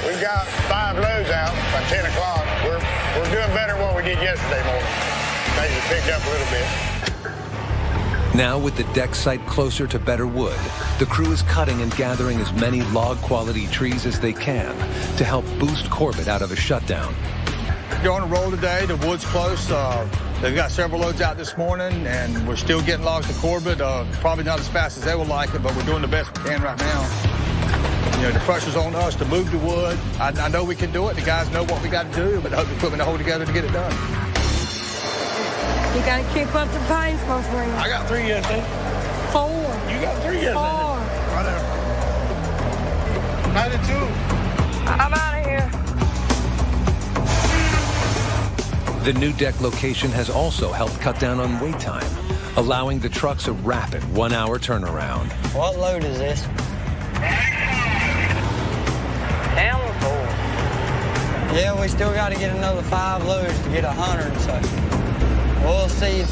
We've got 5 loads out by 10 o'clock. We're doing better than what we did yesterday morning. Maybe picked up a little bit. Now, with the deck site closer to better wood, the crew is cutting and gathering as many log-quality trees as they can to help boost Corbett out of a shutdown. You're on a roll today. The wood's close. They've got several loads out this morning, and we're still getting logs to Corbett. Probably not as fast as they would like it, but we're doing the best we can right now. You know, the pressure's on us to move the wood. I know we can do it. The guys know what we got to do, but the equipment to hold together to get it done. You gotta keep up the pace, my friend. I got 3 yesterday. 4. You got 3 yesterday. 4. Right there. 92. I'm out of here. The new deck location has also helped cut down on wait time, allowing the trucks a rapid 1-hour turnaround. What load is this? Down 4. Yeah, we still got to get another 5 loads to get 100, so we'll see.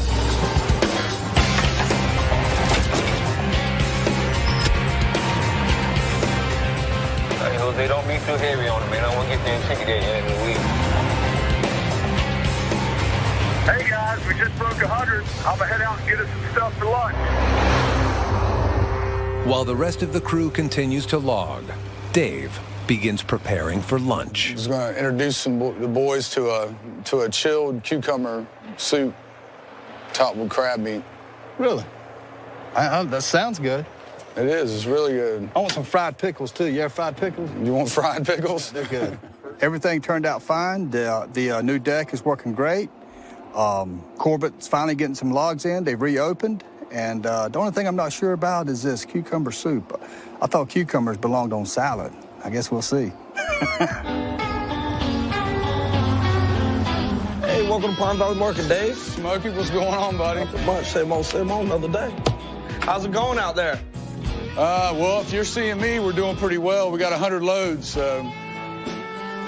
Hey, Jose, don't be too heavy on it, man. I don't want to get there and intimidate you in the week. Hey guys, we just broke 100. I'm gonna head out and get us some stuff for lunch. While the rest of the crew continues to log, Dave begins preparing for lunch. I was going to introduce the boys to a chilled cucumber soup topped with crab meat. Really? That sounds good. It is. It's really good. I want some fried pickles, too. You have fried pickles? You want fried pickles? They're good. Everything turned out fine. The new deck is working great. Corbett's finally getting some logs in. They've reopened. And the only thing I'm not sure about is this cucumber soup. I thought cucumbers belonged on salad. I guess we'll see. Hey, welcome to Pine Valley Market, Dave. Smokey, what's going on, buddy? Not much. Same old another day. How's it going out there? Well, if you're seeing me, we're doing pretty well. We got 100 loads, so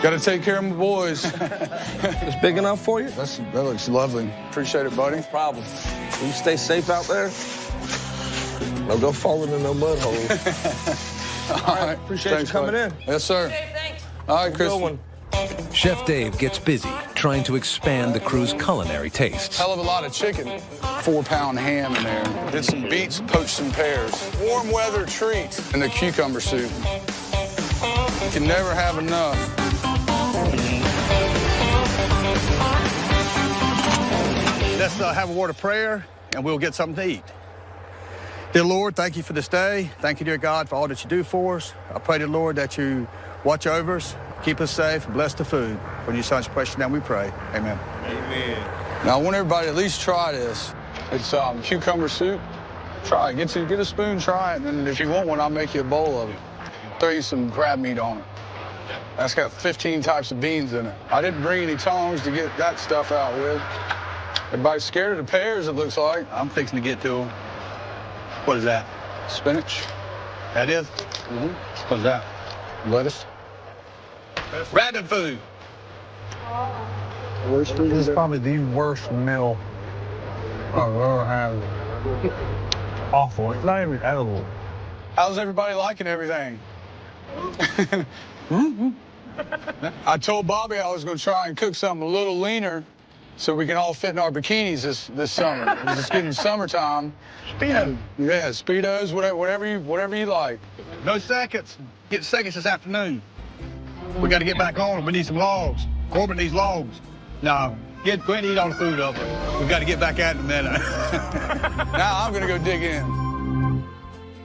got to take care of my boys. It's big enough for you? That looks lovely. Appreciate it, buddy. No problem. You stay safe out there. Don't go falling in no mud holes. All right. Appreciate you coming in. Yes, sir. Dave, thanks. All right, Chris. Good one. Chef Dave gets busy trying to expand the crew's culinary tastes. Hell of a lot of chicken. 4-pound ham in there. Did some beets, poached some pears. Warm weather treat. And the cucumber soup. You can never have enough. Let's have a word of prayer, and we'll get something to eat. Dear Lord, thank you for this day. Thank you, dear God, for all that you do for us. I pray, dear Lord, that you watch over us, keep us safe, and bless the food. For your son's precious name we pray. Amen. Amen. Now, I want everybody to at least try this. It's cucumber soup. Try it. Get a spoon, try it, and if you want one, I'll make you a bowl of it. Throw you some crab meat on it. That's got 15 types of beans in it. I didn't bring any tongs to get that stuff out with. Everybody's scared of the pears, it looks like. I'm fixing to get to them. What is that? Spinach. That is? Mm-hmm. What's that? Lettuce. Rabbit food. This is probably the worst meal I've ever had. Awful. It's not even edible. How's everybody liking everything? I told Bobby I was going to try and cook something a little leaner so we can all fit in our bikinis this summer. It's getting summertime. Speedo. Yeah, Speedos, whatever you like. No seconds. Get seconds this afternoon. We got to get back on. We need some logs. Corbett needs logs. No, go ahead and eat all the food up. We got to get back at it in a minute. Now I'm going to go dig in.